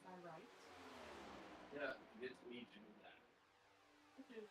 I right? Yeah, it's me to do that. Okay.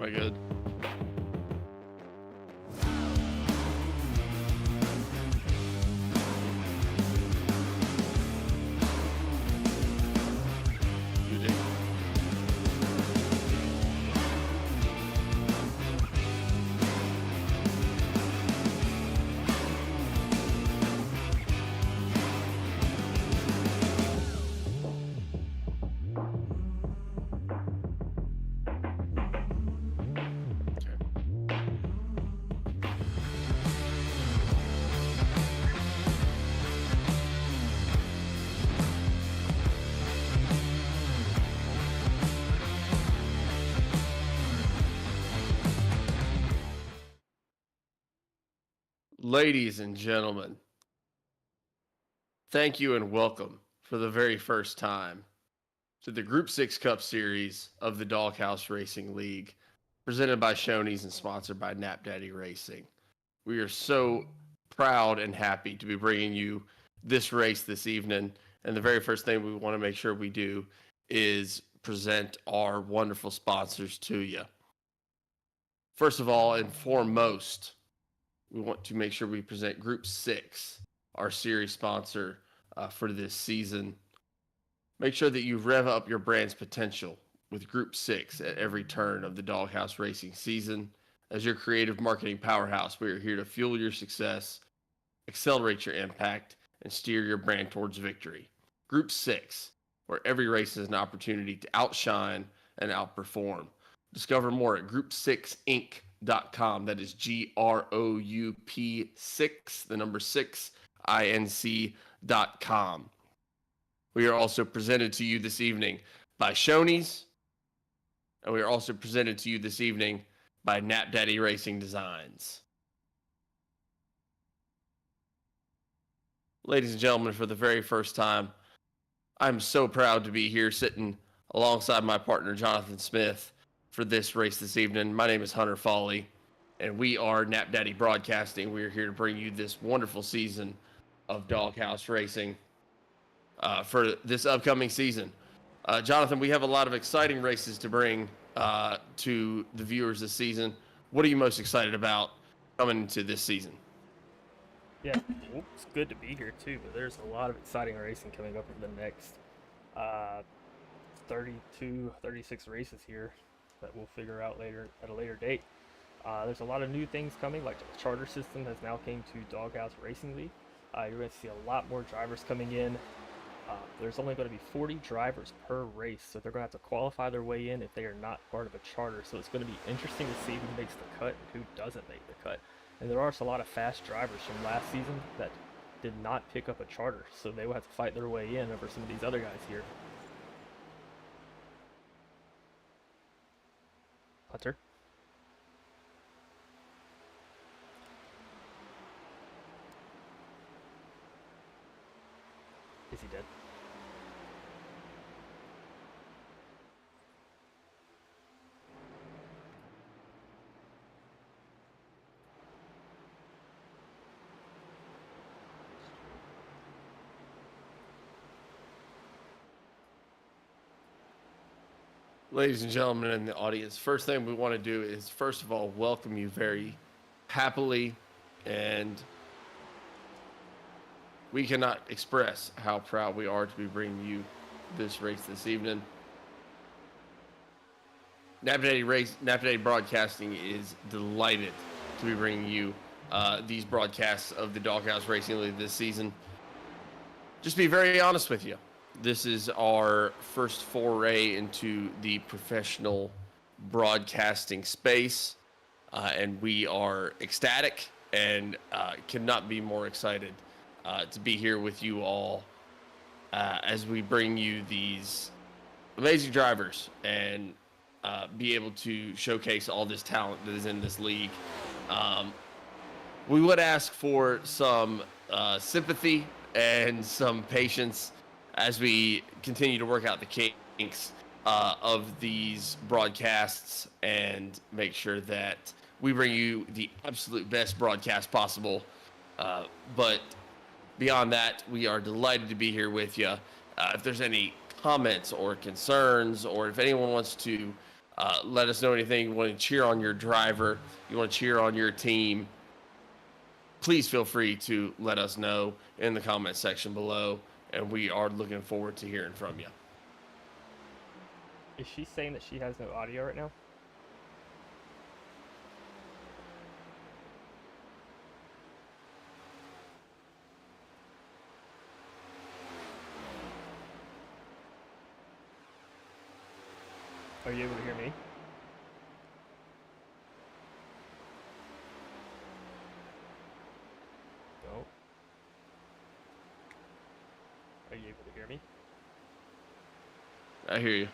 I good? You dig? Ladies and gentlemen, thank you and welcome for the very first time to the Group 6 Cup Series of the Doghouse Racing League, presented by Shoney's and sponsored by Nap Daddy Racing. We are so proud and happy to be bringing you this race this evening. And the very first thing we want to make sure we do is present our wonderful sponsors to you. First of all and foremost, we want to make sure we present Group 6, our series sponsor for this season. Make sure that you rev up your brand's potential with Group 6 at every turn of the Doghouse Racing season. As your creative marketing powerhouse, we are here to fuel your success, accelerate your impact, and steer your brand towards victory. Group 6, where every race is an opportunity to outshine and outperform. Discover more at group6inc.com. That is GROUP6, the number 6, INC.com. We are also presented to you this evening by Shoney's, and we are also presented to you this evening by Nap Daddy Racing Designs. Ladies and gentlemen, for the very first time, I'm so proud to be here sitting alongside my partner, Jonathan Smith, for this race this evening. My name is Hunter Foley, and we are Nap Daddy Broadcasting. We are here to bring you this wonderful season of Doghouse Racing for this upcoming season. Jonathan, we have a lot of exciting races to bring to the viewers this season. What are you most excited about coming into this season? Yeah, well, it's good to be here too, but there's a lot of exciting racing coming up over the next 32, 36 races here that we'll figure out later at a later date. There's a lot of new things coming, like the charter system has now came to Doghouse Racing League. You're going to see a lot more drivers coming in. There's only going to be 40 drivers per race, so they're going to have to qualify their way in if they are not part of a charter. So it's going to be interesting to see who makes the cut and who doesn't make the cut. And there are a lot of fast drivers from last season that did not pick up a charter, so they will have to fight their way in over some of these other guys here. Hunter? Is he dead? Ladies and gentlemen in the audience, first thing we want to do is, first of all, welcome you very happily, and we cannot express how proud we are to be bringing you this race this evening. Nap Daddy Broadcasting is delighted to be bringing you these broadcasts of the Doghouse Racing League this season. Just be very honest with you. This is our first foray into the professional broadcasting space, and we are ecstatic and cannot be more excited to be here with you all as we bring you these amazing drivers and be able to showcase all this talent that is in this league. We would ask for some sympathy and some patience as we continue to work out the kinks of these broadcasts and make sure that we bring you the absolute best broadcast possible. But beyond that, we are delighted to be here with you. If there's any comments or concerns, or if anyone wants to let us know anything. You want to cheer on your driver, you want to cheer on your team, please feel free to let us know in the comment section below, and we are looking forward to hearing from you. Is she saying that she has no audio right now? Are you able to hear me? No. Are you able to hear me? I hear you.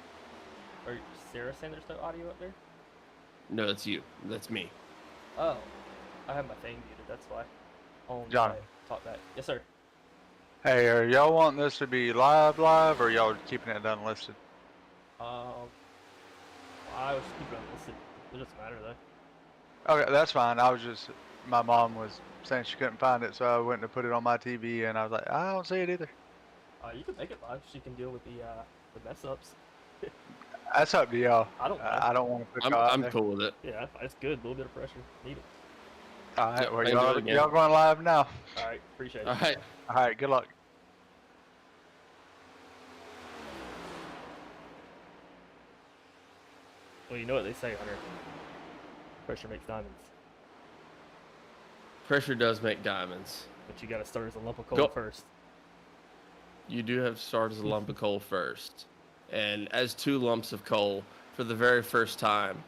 Are Sarah saying there's no audio up there? No, that's you. That's me. Oh, I have my thing muted. That's why. John. Talk back. Yes, sir. Hey, are y'all wanting this to be live, or y'all keeping it unlisted? I was keeping it listed. It doesn't matter though. Okay, that's fine. My mom was saying she couldn't find it, so I went to put it on my TV, and I was like, I don't see it either. You can make it live. She can deal with the mess ups. That's up to y'all. I don't know. I don't want to put y'all out I'm there. cool with it. Yeah, it's good. A little bit of pressure needed. All right, Yeah, well, I can do it again. y'all going live now. All right, appreciate it. All right. All right, good luck. Well, you know what they say, Hunter. Pressure makes diamonds. Pressure does make diamonds. But you got to start as a lump of coal Go. first. You do have to start as a lump of coal first. And as 2 lumps of coal for the very first time,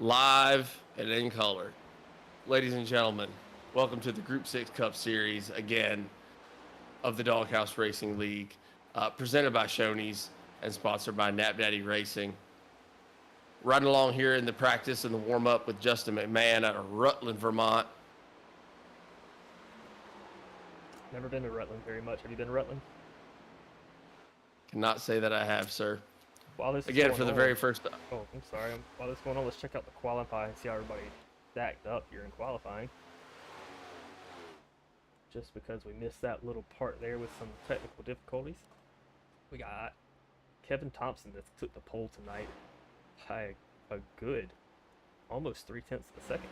live and in color. Ladies and gentlemen, welcome to the Group 6 Cup Series again of the Doghouse Racing League, presented by Shoney's and sponsored by Nap Daddy Racing. Riding along here in the practice and the warm-up with Justin McMahon out of Rutland, Vermont. Never been to Rutland very much. Have you been to Rutland? Cannot say that I have, sir. While this is Again, going for the on- very first time. Oh, I'm sorry. While this is going on, let's check out the qualifying and see how everybody stacked up here in qualifying. Just because we missed that little part there with some technical difficulties. We got Kevin Thompson that took the pole tonight by a good almost 0.3 of a second.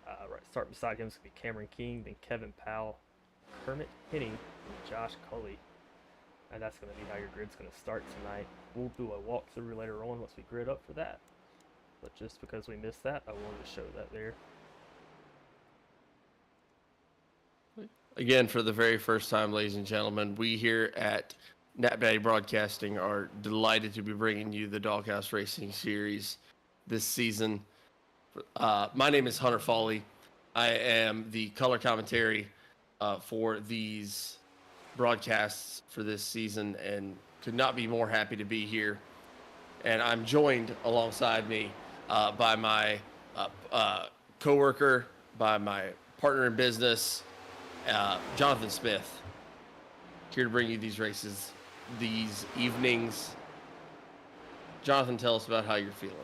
Right, starting beside him is going to be Cameron King, then Kevin Powell, Kermit Henning, and Josh Cully. And that's going to be how your grid's going to start tonight. We'll do a walkthrough later on once we grid up for that. But just because we missed that, I wanted to show that there. Again, for the very first time, ladies and gentlemen, we here at Nap Daddy Broadcasting are delighted to be bringing you the Doghouse Racing Series this season. My name is Hunter Foley. I am the color commentary for these broadcasts for this season and could not be more happy to be here. And I'm joined alongside me by my coworker, by my partner in business, Jonathan Smith, here to bring you these races, these evenings. Jonathan, tell us about how you're feeling.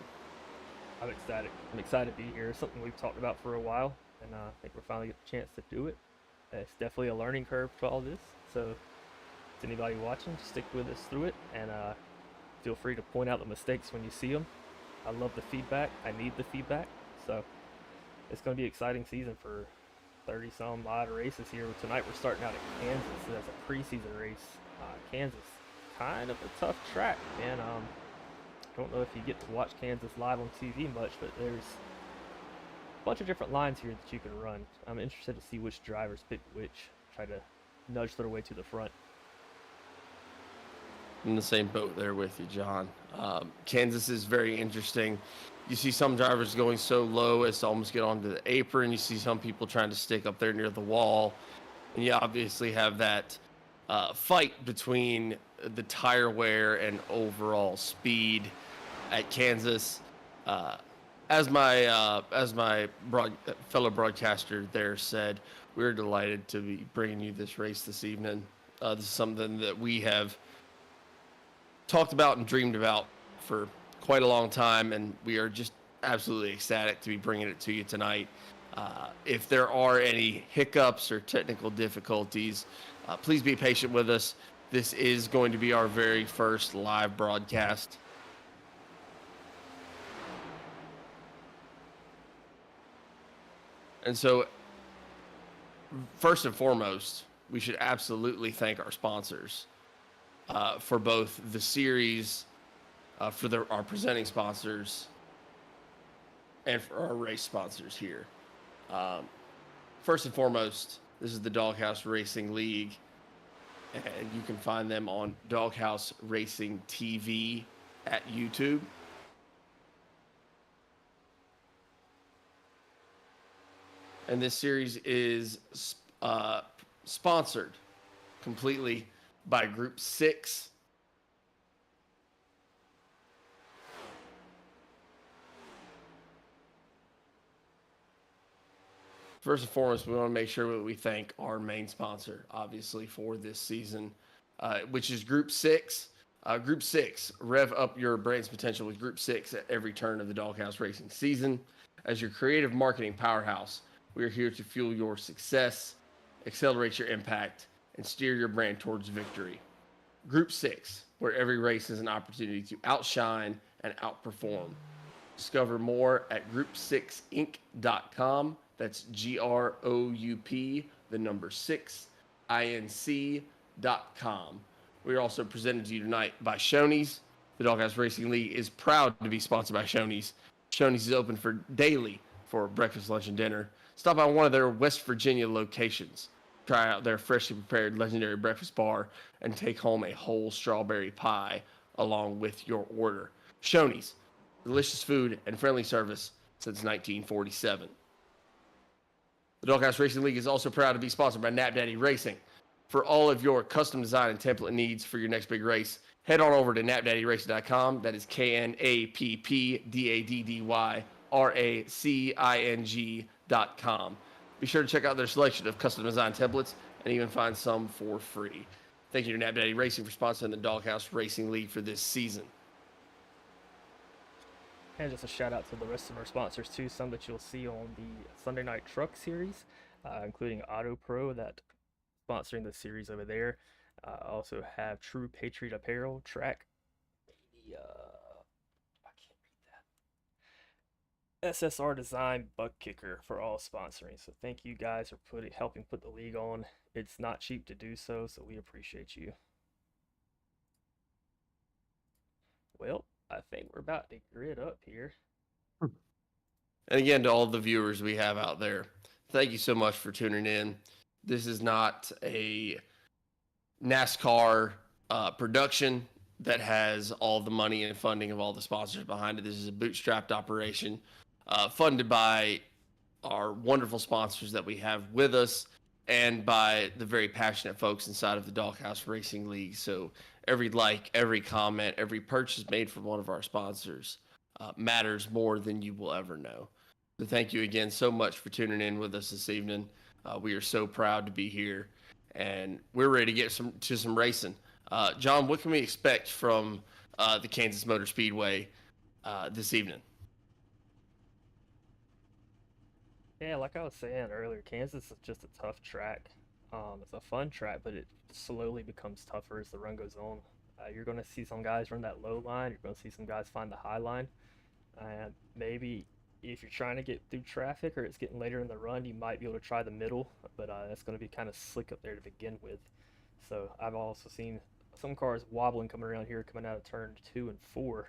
I'm ecstatic. I'm excited to be here. It's something we've talked about for a while, and I think we're finally getting a chance to do it. It's definitely a learning curve to all this, so to anybody watching, just stick with us through it, and feel free to point out the mistakes when you see them. I love the feedback. I need the feedback, so it's going to be an exciting season for 30-some odd races here. Tonight we're starting out at Kansas. So that's a preseason race. Kansas, kind of a tough track, man. I don't know if you get to watch Kansas live on TV much, but there's a bunch of different lines here that you can run. I'm interested to see which drivers pick which, try to nudge their way to the front. In the same boat there with you, John. Kansas is very interesting. You see some drivers going so low as to almost get onto the apron. You see some people trying to stick up there near the wall. And you obviously have that fight between the tire wear and overall speed at Kansas. As my fellow broadcaster there said, we're delighted to be bringing you this race this evening. This is something that we have talked about and dreamed about for quite a long time, and we are just absolutely ecstatic to be bringing it to you tonight. If there are any hiccups or technical difficulties, please be patient with us. This is going to be our very first live broadcast. And so, first and foremost, we should absolutely thank our sponsors for both the series, for our presenting sponsors, and for our race sponsors here. First and foremost, this is the Doghouse Racing League, and you can find them on Doghouse Racing TV at YouTube. And this series is sponsored completely by Group 6. First and foremost, we want to make sure that we thank our main sponsor, obviously, for this season, which is Group 6. Group 6, rev up your brand's potential with Group 6 at every turn of the Doghouse Racing season. As your creative marketing powerhouse, we are here to fuel your success, accelerate your impact, and steer your brand towards victory. Group 6, where every race is an opportunity to outshine and outperform. Discover more at group6inc.com. That's GROUP, the number 6, INC.com. We are also presented to you tonight by Shoney's. The Doghouse Racing League is proud to be sponsored by Shoney's. Shoney's is open for daily for breakfast, lunch, and dinner. Stop by one of their West Virginia locations. Try out their freshly prepared legendary breakfast bar and take home a whole strawberry pie along with your order. Shoney's, delicious food and friendly service since 1947. The Doghouse Racing League is also proud to be sponsored by Nap Daddy Racing. For all of your custom design and template needs for your next big race, head on over to napdaddyracing.com. That is KNAPPDADDYRACING.com. Be sure to check out their selection of custom design templates and even find some for free. Thank you to Nap Daddy Racing for sponsoring the Doghouse Racing League for this season. And just a shout out to the rest of our sponsors too, some that you'll see on the Sunday Night Truck series, including Auto Pro that sponsoring the series over there. Also have True Patriot Apparel, Track, I can't read that. SSR Design, Buck Kicker for all sponsoring. So thank you guys for helping put the league on. It's not cheap to do so, so we appreciate you. Well, I think we're about to grid up here. And again, to all the viewers we have out there, thank you so much for tuning in. This is not a NASCAR production that has all the money and funding of all the sponsors behind it. This is a bootstrapped operation funded by our wonderful sponsors that we have with us and by the very passionate folks inside of the Doghouse Racing League. So every like, every comment, every purchase made from one of our sponsors matters more than you will ever know. So thank you again so much for tuning in with us this evening. We are so proud to be here, and we're ready to get to some racing. John, what can we expect from the Kansas Motor Speedway this evening? Yeah, like I was saying earlier, Kansas is just a tough track. It's a fun track, but it slowly becomes tougher as the run goes on. You're going to see some guys run that low line. You're going to see some guys find the high line. And maybe if you're trying to get through traffic or it's getting later in the run, you might be able to try the middle, but that's going to be kind of slick up there to begin with. So I've also seen some cars wobbling coming around here, coming out of turn 2 and 4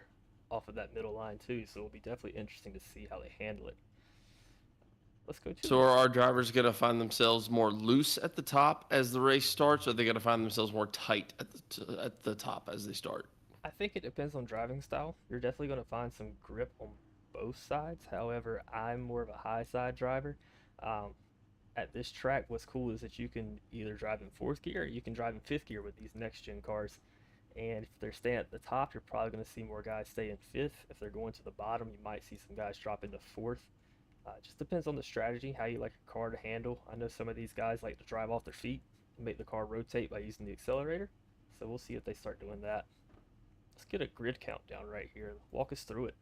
off of that middle line too. So it'll be definitely interesting to see how they handle it. Let's go to. So are our drivers going to find themselves more loose at the top as the race starts, or are they going to find themselves more tight at the top as they start? I think it depends on driving style. You're definitely going to find some grip on both sides. However, I'm more of a high side driver. At this track, what's cool is that you can either drive in 4th gear or you can drive in 5th gear with these next gen cars. And if they're staying at the top, you're probably going to see more guys stay in 5th. If they're going to the bottom, you might see some guys drop into 4th. Just depends on the strategy, how you like your car to handle. I know some of these guys like to drive off their feet and make the car rotate by using the accelerator. So we'll see if they start doing that. Let's get a grid count down right here. Walk us through it.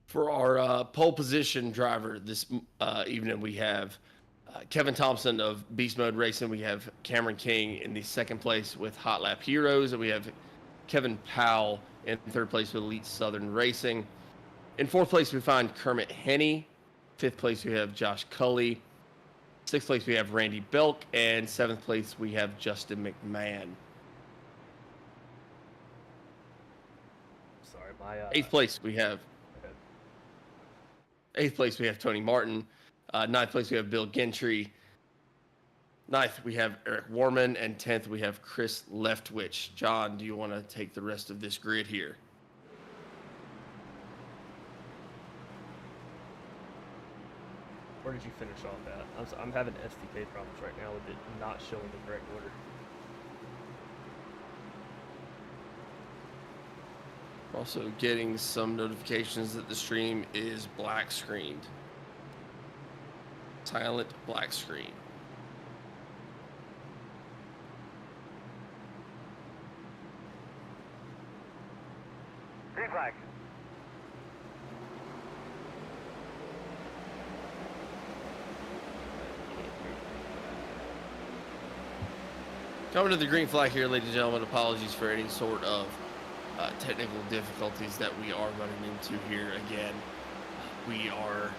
For our pole position driver this evening, we have Kevin Thompson of Beast Mode Racing. We have Cameron King in the 2nd place with Hot Lap Heroes. And we have Kevin Powell in 3rd place with Elite Southern Racing. In fourth place, we find Kermit Henney. Fifth place, we have Josh Cully. Sixth place, we have Randy Belk. And seventh place, we have Justin McMahon. Sorry, my Eighth place, we have Tony Martin. Ninth place, we have Bill Gentry. Ninth, we have Eric Warman. And 10th, we have Chris Leftwich. John, do you want to take the rest of this grid here? Where did you finish off at? I'm having SDK problems right now with it not showing the correct order. Also getting some notifications that the stream is black screened. Silent black screen. Green flag. Coming to the green flag here, ladies and gentlemen. Apologies for any sort of technical difficulties that we are running into here. Again, we are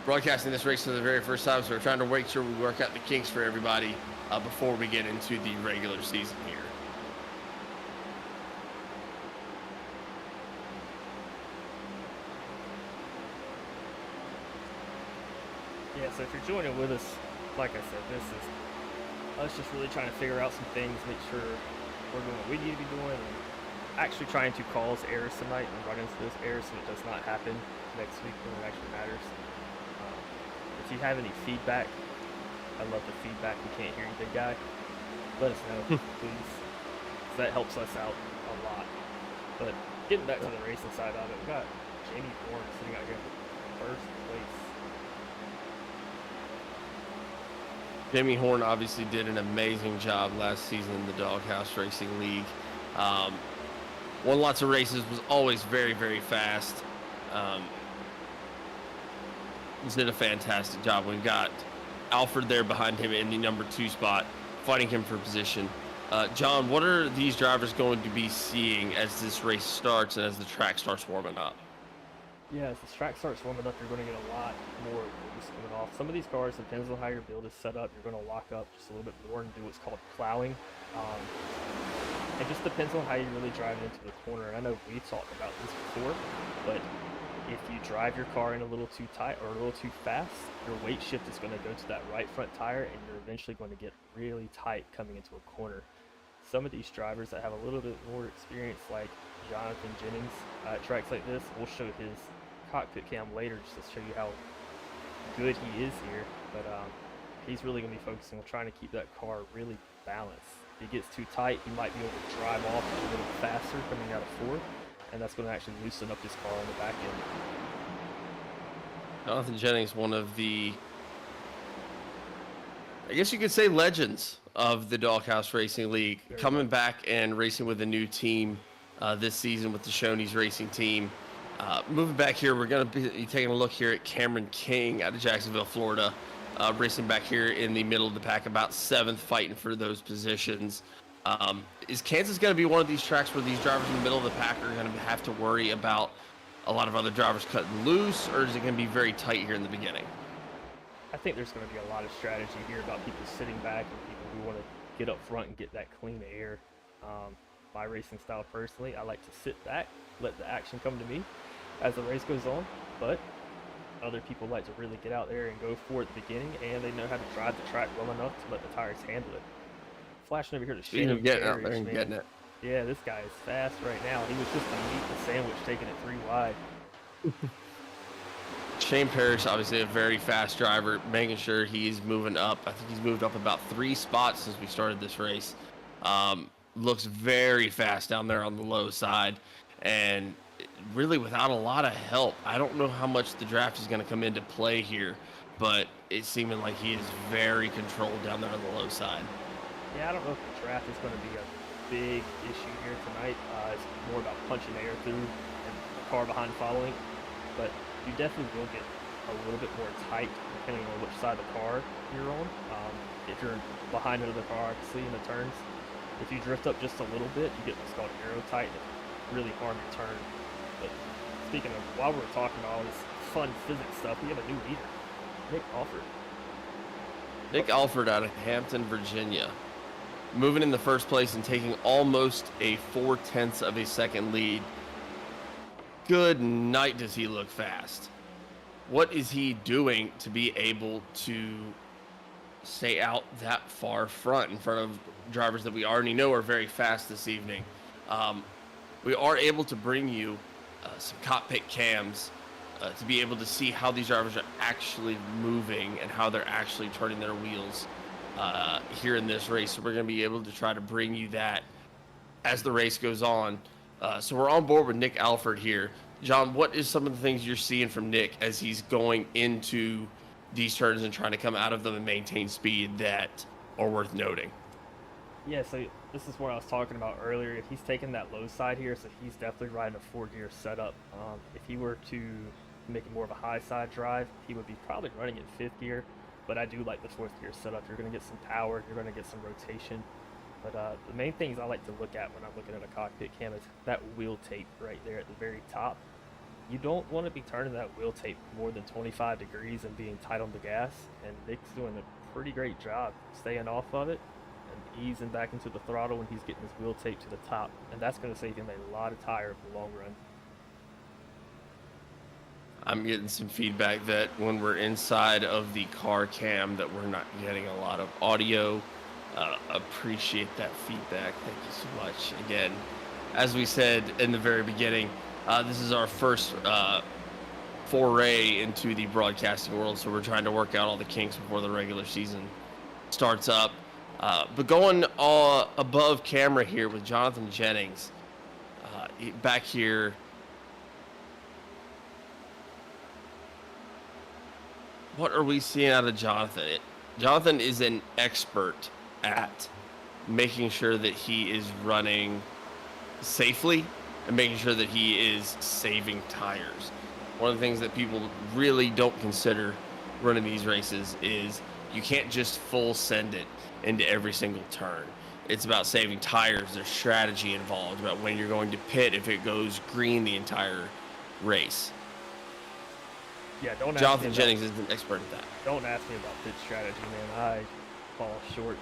broadcasting this race for the very first time, so we're trying to make sure we work out the kinks for everybody before we get into the regular season here. Yeah, so if you're joining with us, like I said, this is us just really trying to figure out some things, make sure we're doing what we need to be doing, and actually trying to cause errors tonight and run into those errors so it does not happen next week when it actually matters. If you have any feedback, I love the feedback. We can't hear you, big guy. Let us know, please. That helps us out a lot. But getting back to the racing side of it, we got Jamie Bourne sitting out here in first place. Jamie Horn obviously did an amazing job last season in the Doghouse Racing League. Won lots of races, was always very, very fast. Did a fantastic job. We've got Alfred there behind him in the number 2 spot, fighting him for position. John, what are these drivers going to be seeing as this race starts and as the track starts warming up? Yeah, as the track starts warming up, you're going to get a lot more loose coming off. Some of these cars, depends on how your build is set up, you're going to lock up just a little bit more and do what's called plowing. It just depends on how you're really driving into the corner. I know we talked about this before, but if you drive your car in a little too tight or a little too fast, your weight shift is going to go to that right front tire, and you're eventually going to get really tight coming into a corner. Some of these drivers that have a little bit more experience, like Jonathan Jennings, at tracks like this, we'll show his cockpit cam later just to show you how good he is here. But he's really going to be focusing on trying to keep that car really balanced. If he gets too tight, he might be able to drive off a little faster coming out of fourth, and that's going to actually loosen up his car on the back end. Jonathan Jennings, one of the, I guess you could say, legends of the Doghouse Racing League, coming back and racing with a new team this season with the Shoney's Racing team. Moving back here, we're going to be taking a look here at Cameron King out of Jacksonville, Florida, racing back here in the middle of the pack, about 7th, fighting for those positions. Is Kansas going to be one of these tracks where these drivers in the middle of the pack are going to have to worry about a lot of other drivers cutting loose, or is it going to be very tight here in the beginning? I think there's going to be a lot of strategy here about people sitting back and people who want to get up front and get that clean air. My racing style personally, I like to sit back, let the action come to me as the race goes on, but other people like to really get out there and go for it at the beginning, and they know how to drive the track well enough to let the tires handle it. Flashing over here to Shane. Getting out there and getting it. Yeah, this guy is fast right now. He was just a meat the sandwich, taking it 3 wide. Shane Parrish, obviously a very fast driver, making sure he's moving up. I think he's moved up about 3 spots since we started this race. Looks very fast down there on the low side, and really without a lot of help. I don't know how much the draft is going to come into play here, but it's seeming like he is very controlled down there on the low side. Yeah, I don't know if the draft is going to be a big issue here tonight. It's more about punching air through and the car behind following, but you definitely will get a little bit more tight depending on which side of the car you're on. If you're behind another car, obviously in the turns, if you drift up just a little bit, you get what's called aero tight. It really harm your turn. But speaking of, while we're talking about all this fun physics stuff, we have a new leader, Nick Alford. Nick Alford out of Hampton, Virginia, moving in the first place and taking almost a 0.4 of a second lead. Good night, does he look fast. What is he doing to be able to stay out that far in front of drivers that we already know are very fast this evening? We are able to bring you some cockpit cams to be able to see how these drivers are actually moving and how they're actually turning their wheels here in this race. So we're going to be able to try to bring you that as the race goes on. So we're on board with Nick Alford here. John, what is some of the things you're seeing from Nick as he's going into these turns and trying to come out of them and maintain speed that are worth noting? Yeah, so this is what I was talking about earlier. He's taking that low side here, so he's definitely riding a 4-gear setup. If he were to make it more of a high side drive, he would be probably running in 5th gear, but I do like the 4th gear setup. You're going to get some power, you're going to get some rotation. But the main things I like to look at when I'm looking at a cockpit cam is that wheel tape right there at the very top. You don't want to be turning that wheel tape more than 25 degrees and being tight on the gas, and Nick's doing a pretty great job staying off of it and easing back into the throttle when he's getting his wheel tape to the top, and that's going to save him a lot of tire in the long run. I'm getting some feedback that when we're inside of the car cam that we're not getting a lot of audio. Appreciate that feedback. Thank you so much. Again, as we said in the very beginning, this is our first foray into the broadcasting world, so we're trying to work out all the kinks before the regular season starts up. But going above camera here with Jonathan Jennings, back here. What are we seeing out of Jonathan? Jonathan is an expert at making sure that he is running safely and making sure that he is saving tires. One of the things that people really don't consider running these races is you can't just full send it into every single turn. It's about saving tires. There's strategy involved about when you're going to pit if it goes green the entire race. Yeah, don't ask Jonathan me Jennings is an expert at that. Don't ask me about pit strategy, man. I fall short.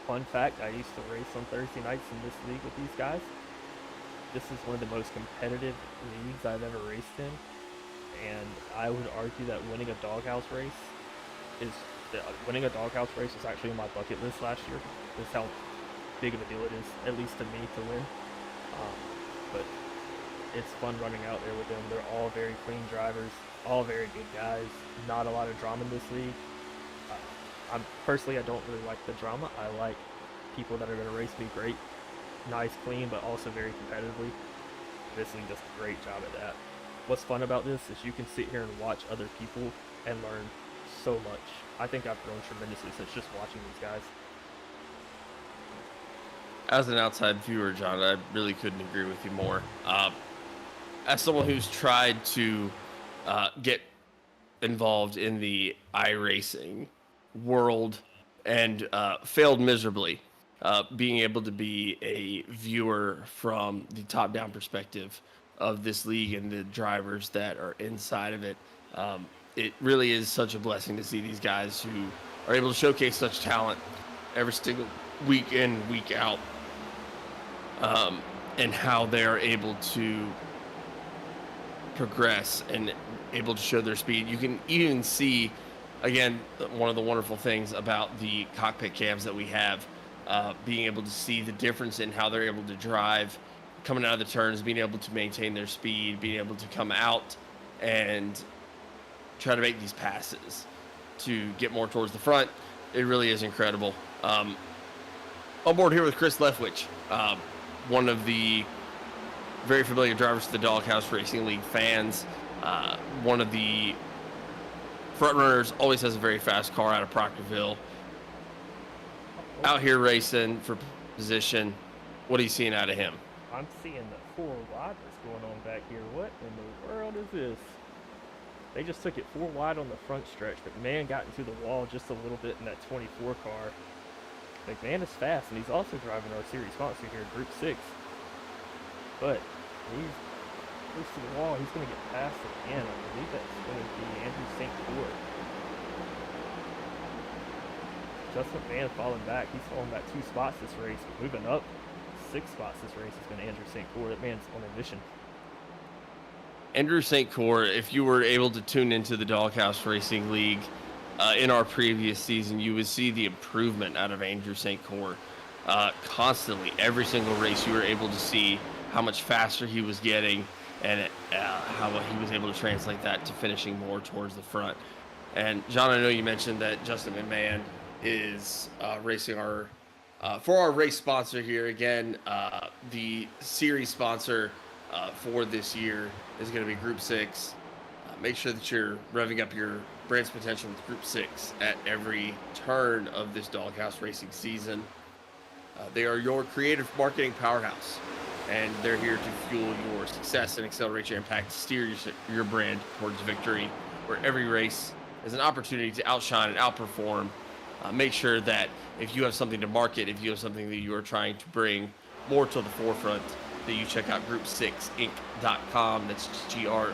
Fun fact, I used to race on Thursday nights in this league with these guys. This is one of the most competitive leagues I've ever raced in, and I would argue that winning a doghouse race was actually on my bucket list last year. This is how big of a deal it is, at least to me, to win. But it's fun running out there with them. They're all very clean drivers, all very good guys. Not a lot of drama in this league. Personally, I don't really like the drama. I like people that are going to race me great, nice, clean, but also very competitively. This league does a great job at that. What's fun about this is you can sit here and watch other people and learn so much. I think I've grown tremendously since just watching these guys. As an outside viewer, John, I really couldn't agree with you more. As someone who's tried to get involved in the iRacing world and failed miserably, being able to be a viewer from the top-down perspective of this league and the drivers that are inside of it, it really is such a blessing to see these guys who are able to showcase such talent every single week in, week out, and how they're able to progress and able to show their speed. You can even see, again, one of the wonderful things about the cockpit cams that we have, being able to see the difference in how they're able to drive, coming out of the turns, being able to maintain their speed, being able to come out and try to make these passes to get more towards the front. It really is incredible. On board here with Chris Leftwich, one of the very familiar drivers to the Doghouse Racing League fans. One of the front runners, always has a very fast car out of Proctorville. Out here racing for position. What are you seeing out of him? I'm seeing the 4 wide that's going on back here. What in the world is this? They just took it 4 wide on the front stretch. McMahon got into the wall just a little bit in that 24 car. McMahon is fast, and he's also driving our series sponsor here, Group 6. But Close to the wall. He's going to get past again. I believe that's going to be Andrew St. Court. Justin Van falling back. He's falling back 2 spots this race. But moving up 6 spots this race has been Andrew St. Court. That man's on a mission. Andrew St. Court, if you were able to tune into the Doghouse Racing League in our previous season, you would see the improvement out of Andrew St. Court constantly. Every single race you were able to see how much faster he was getting and how he was able to translate that to finishing more towards the front. And John, I know you mentioned that Justin McMahon is racing for our race sponsor here. Again, the series sponsor for this year is going to be Group 6. Make sure that you're revving up your brand's potential with Group 6 at every turn of this Doghouse Racing season. They are your creative marketing powerhouse, and they're here to fuel your success and accelerate your impact, steer your brand towards victory, where every race is an opportunity to outshine and outperform. Make sure that if you have something to market, if you have something that you are trying to bring more to the forefront, that you check out group6inc.com. That's GROUP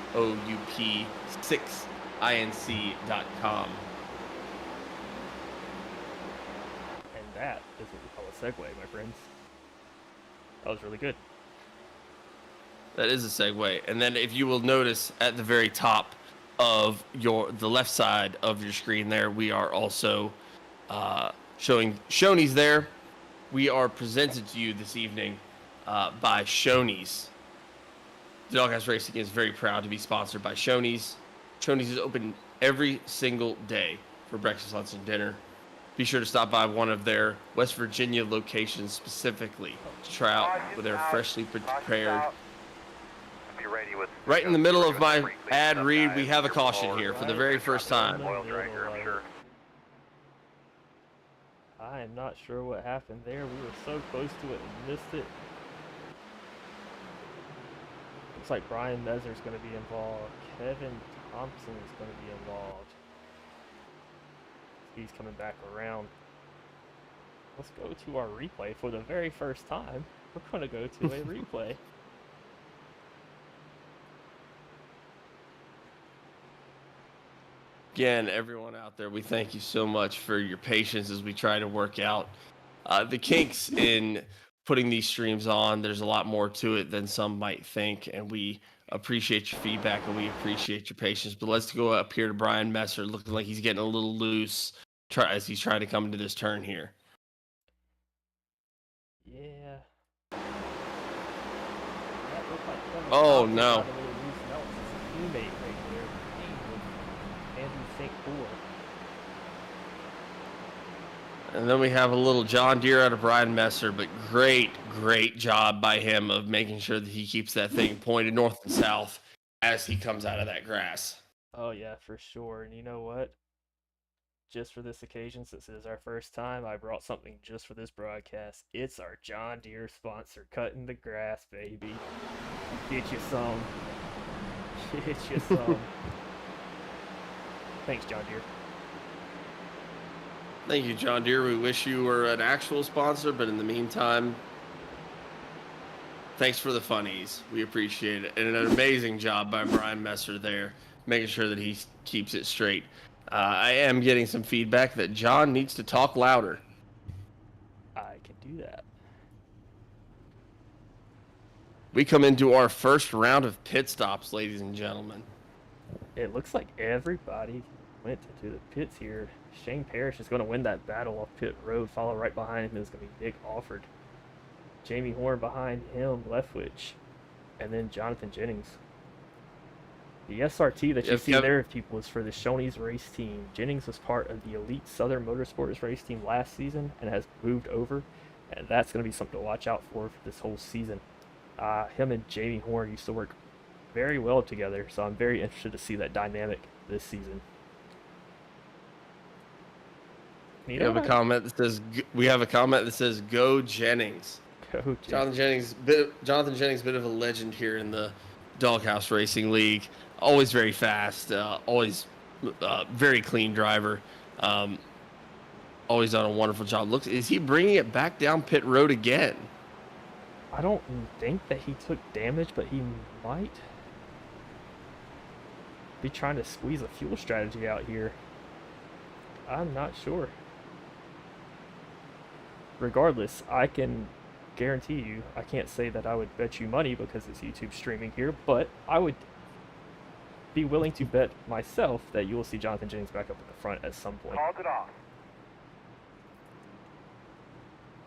6inc.com. And that is what we call a segue, my friends. That was really good. That is a segue. And then if you will notice at the very top of the left side of your screen there, we are also showing Shoney's there. We are presented to you this evening by Shoney's. The Doghouse Racing is very proud to be sponsored by Shoney's. Shoney's is open every single day for breakfast, lunch, and dinner. Be sure to stop by one of their West Virginia locations specifically to try out with their freshly prepared. Right in the middle of my ad read, we have a caution here for the very first time. I am not sure what happened there. We were so close to it and missed it. Looks like Brian Messer is going to be involved. Kevin Thompson is going to be involved. He's coming back around. Let's go to our replay for the very first time. We're going to go to a replay. Again, everyone out there, we thank you so much for your patience as we try to work out the kinks in putting these streams on. There's a lot more to it than some might think, and we appreciate your feedback and we appreciate your patience. But let's go up here to Brian Messer, looking like he's getting a little loose as he's trying to come into this turn here. Yeah. Oh, no. And then we have a little John Deere out of Brian Messer, but great job by him of making sure that he keeps that thing pointed north and south as he comes out of that grass. Oh, yeah, for sure. And you know what? Just for this occasion, since it is our first time, I brought something just for this broadcast. It's our John Deere sponsor, Cutting the Grass, baby. Get you some. Get you some. Thanks, John Deere. Thank you, John Deere. We wish you were an actual sponsor, but in the meantime, thanks for the funnies. We appreciate it. And an amazing job by Brian Messer there, making sure that he keeps it straight. I am getting some feedback that John needs to talk louder. I can do that. We come into our first round of pit stops, ladies and gentlemen. It looks like everybody went to the pits here. Shane Parrish is going to win that battle off pit road. Follow right behind him is going to be Nick Alford. Jamie Horn behind him, Leftwich. And then Jonathan Jennings. The SRT that you see there, people, is for the Shoney's race team. Jennings was part of the Elite Southern Motorsports race team last season and has moved over. And that's going to be something to watch out for this whole season. Him and Jamie Horn used to work very well together, so I'm very interested to see that dynamic this season. We have a comment that says "Go Jennings." Go Jennings. Jonathan Jennings, bit of a legend here in the Doghouse Racing League. Always very fast. Always very clean driver. Always done a wonderful job. Is he bringing it back down pit road again? I don't think that he took damage, but he might be trying to squeeze a fuel strategy out here? I'm not sure. Regardless, I can guarantee you, I can't say that I would bet you money because it's YouTube streaming here, but I would be willing to bet myself that you will see Jonathan Jennings back up at the front at some point. Calls it off.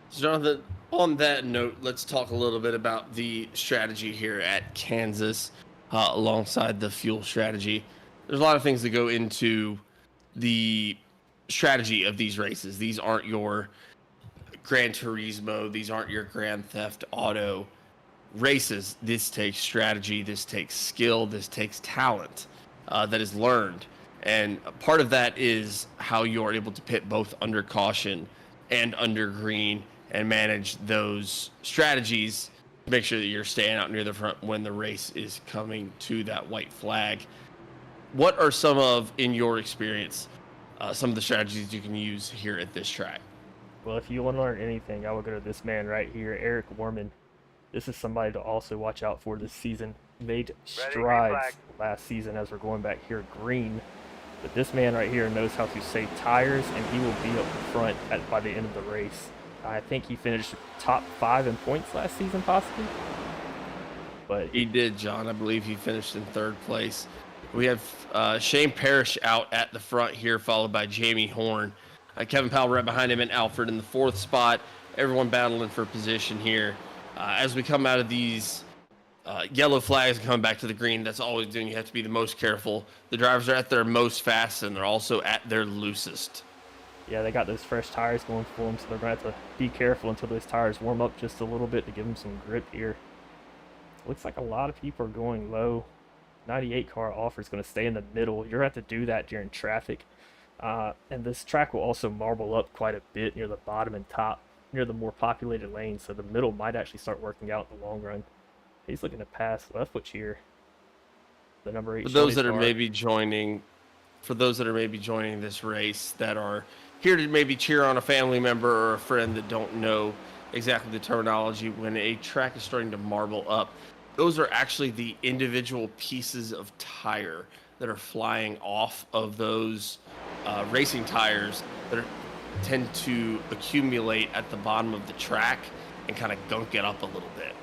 So Jonathan, on that note, let's talk a little bit about the strategy here at Kansas alongside the fuel strategy. There's a lot of things that go into the strategy of these races. These aren't your Gran Turismo. These aren't your Grand Theft Auto races. This takes strategy. This takes skill. This takes talent that is learned. And part of that is how you're able to pit both under caution and under green and manage those strategies to make sure that you're staying out near the front when the race is coming to that white flag. What are some of, in your experience, some of the strategies you can use here at this track? Well, if you want to learn anything, I would go to this man right here, Eric Warman. This is somebody to also watch out for this season. Made strides last season as we're going back here green. But this man right here knows how to save tires, and he will be up front by the end of the race. I think he finished top 5 in points last season, possibly. But he did, John. I believe he finished in 3rd place. We have Shane Parrish out at the front here, followed by Jamie Horn. Kevin Powell right behind him, and Alfred in the 4th spot. Everyone battling for position here. As we come out of these yellow flags and come back to the green, that's always doing. You have to be the most careful. The drivers are at their most fast, and they're also at their loosest. Yeah, they got those fresh tires going for them, so they're going to have to be careful until those tires warm up just a little bit to give them some grip here. Looks like a lot of people are going low. 98 car offer is going to stay in the middle. You're going to have to do that during traffic. And this track will also marble up quite a bit near the bottom and top, near the more populated lanes, so the middle might actually start working out in the long run. He's looking to pass Leftwich here. The number 8. For those that are maybe joining this race that are here to maybe cheer on a family member or a friend that don't know exactly the terminology, when a track is starting to marble up, those are actually the individual pieces of tire that are flying off of those racing tires that tend to accumulate at the bottom of the track and kind of gunk it up a little bit.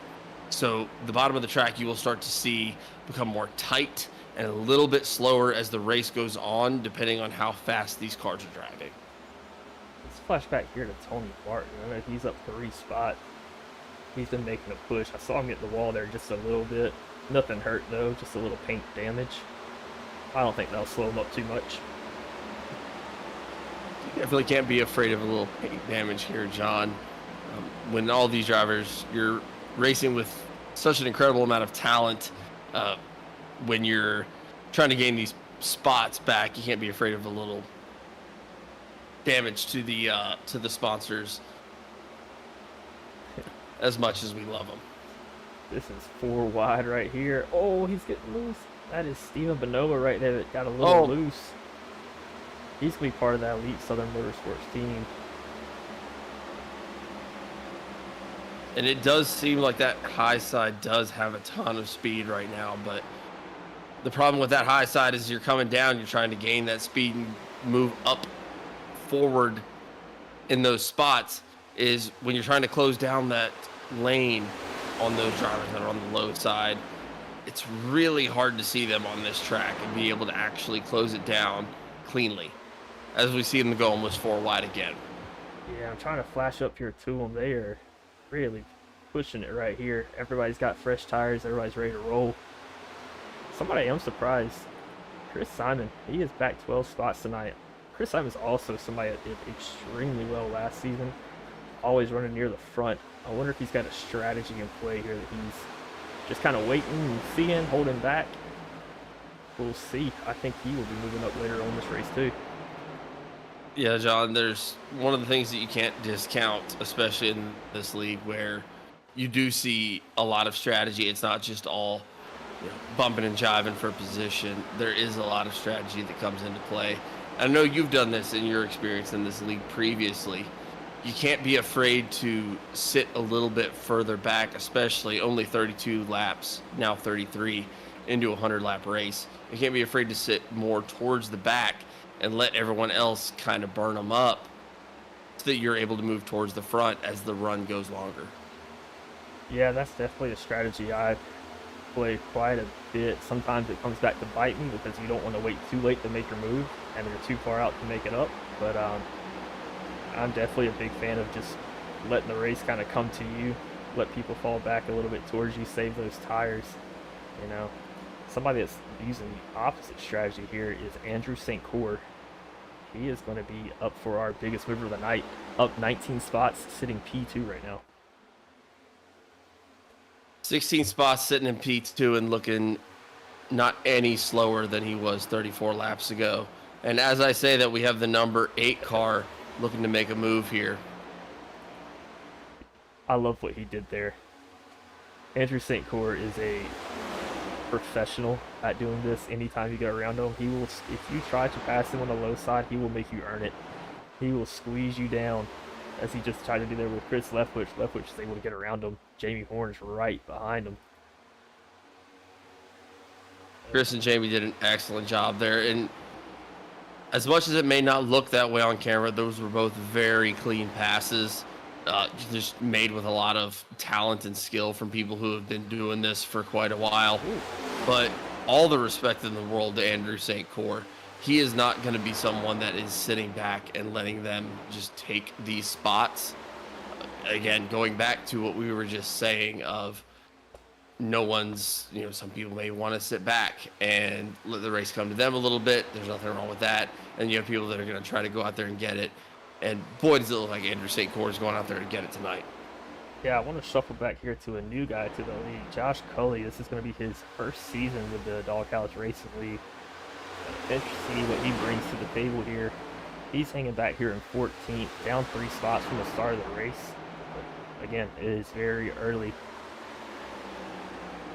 So the bottom of the track you will start to see become more tight and a little bit slower as the race goes on, depending on how fast these cars are driving. Let's flash back here to Tony Martin. I know he's up 3 spots. He's been making a push. I saw him get the wall there just a little bit. Nothing hurt though, just a little paint damage. I don't think that'll slow him up too much. You definitely can't be afraid of a little paint damage here, John. When all these drivers, you're racing with such an incredible amount of talent. When you're trying to gain these spots back, you can't be afraid of a little damage to the sponsors. As much as we love them. This is 4 wide right here. Oh, he's getting loose. That is Steven Bonova right there that got a little loose. He's going to be part of that elite Southern Motorsports team. And it does seem like that high side does have a ton of speed right now, but the problem with that high side is you're coming down, you're trying to gain that speed and move up forward in those spots, is when you're trying to close down that lane on those drivers that are on the low side, it's really hard to see them on this track and be able to actually close it down cleanly, as we see them go almost 4 wide again. Yeah, I'm trying to flash up here to them. They are really pushing it right here. Everybody's got fresh tires. Everybody's ready to roll. Somebody I'm surprised, Chris Simon, he is back 12 spots tonight. Chris Simon's also somebody that did extremely well last season, always running near the front. I wonder if he's got a strategy in play here that he's just kind of waiting and seeing, holding back. We'll see. I think he will be moving up later on this race too. Yeah, John, there's one of the things that you can't discount, especially in this league where you do see a lot of strategy. It's not just all bumping and jiving for position. There is a lot of strategy that comes into play. I know you've done this in your experience in this league previously. You can't be afraid to sit a little bit further back, especially only 32 laps, now 33, into a 100-lap race. You can't be afraid to sit more towards the back and let everyone else kind of burn them up so that you're able to move towards the front as the run goes longer. Yeah, that's definitely a strategy I play quite a bit. Sometimes it comes back to bite me because you don't want to wait too late to make your move and you're too far out to make it up. But I'm definitely a big fan of just letting the race kind of come to you, let people fall back a little bit towards you, save those tires. You know, somebody that's using the opposite strategy here is Andrew St. Cour. He is going to be up for our biggest mover of the night, up 19 spots, sitting P2 right now. 16 spots sitting in P2 and looking not any slower than he was 34 laps ago. And as I say that, we have the number 8 car looking to make a move here. I love what he did there. Andrew St. Cour is a professional at doing this. Anytime you get around him, he will, if you try to pass him on the low side, he will make you earn it. He will squeeze you down, as he just tried to do there with Chris Leftwich. Leftwich is able to get around him. Jamie Horn's right behind him. Chris and Jamie did an excellent job there. And as much as it may not look that way on camera, those were both very clean passes. Just made with a lot of talent and skill from people who have been doing this for quite a while. Ooh. But all the respect in the world to Andrew St. Cour. He is not going to be someone that is sitting back and letting them just take these spots. Again, going back to what we were just saying of no one's, some people may want to sit back and let the race come to them a little bit. There's nothing wrong with that. And you have people that are going to try to go out there and get it. And boy, does it look like Andrew St. Cour is going out there to get it tonight. Yeah, I want to shuffle back here to a new guy to the league, Josh Cully. This is going to be his first season with the Doghouse Racing League. Interesting to see what he brings to the table here. He's hanging back here in 14th, down 3 spots from the start of the race. But again, it is very early.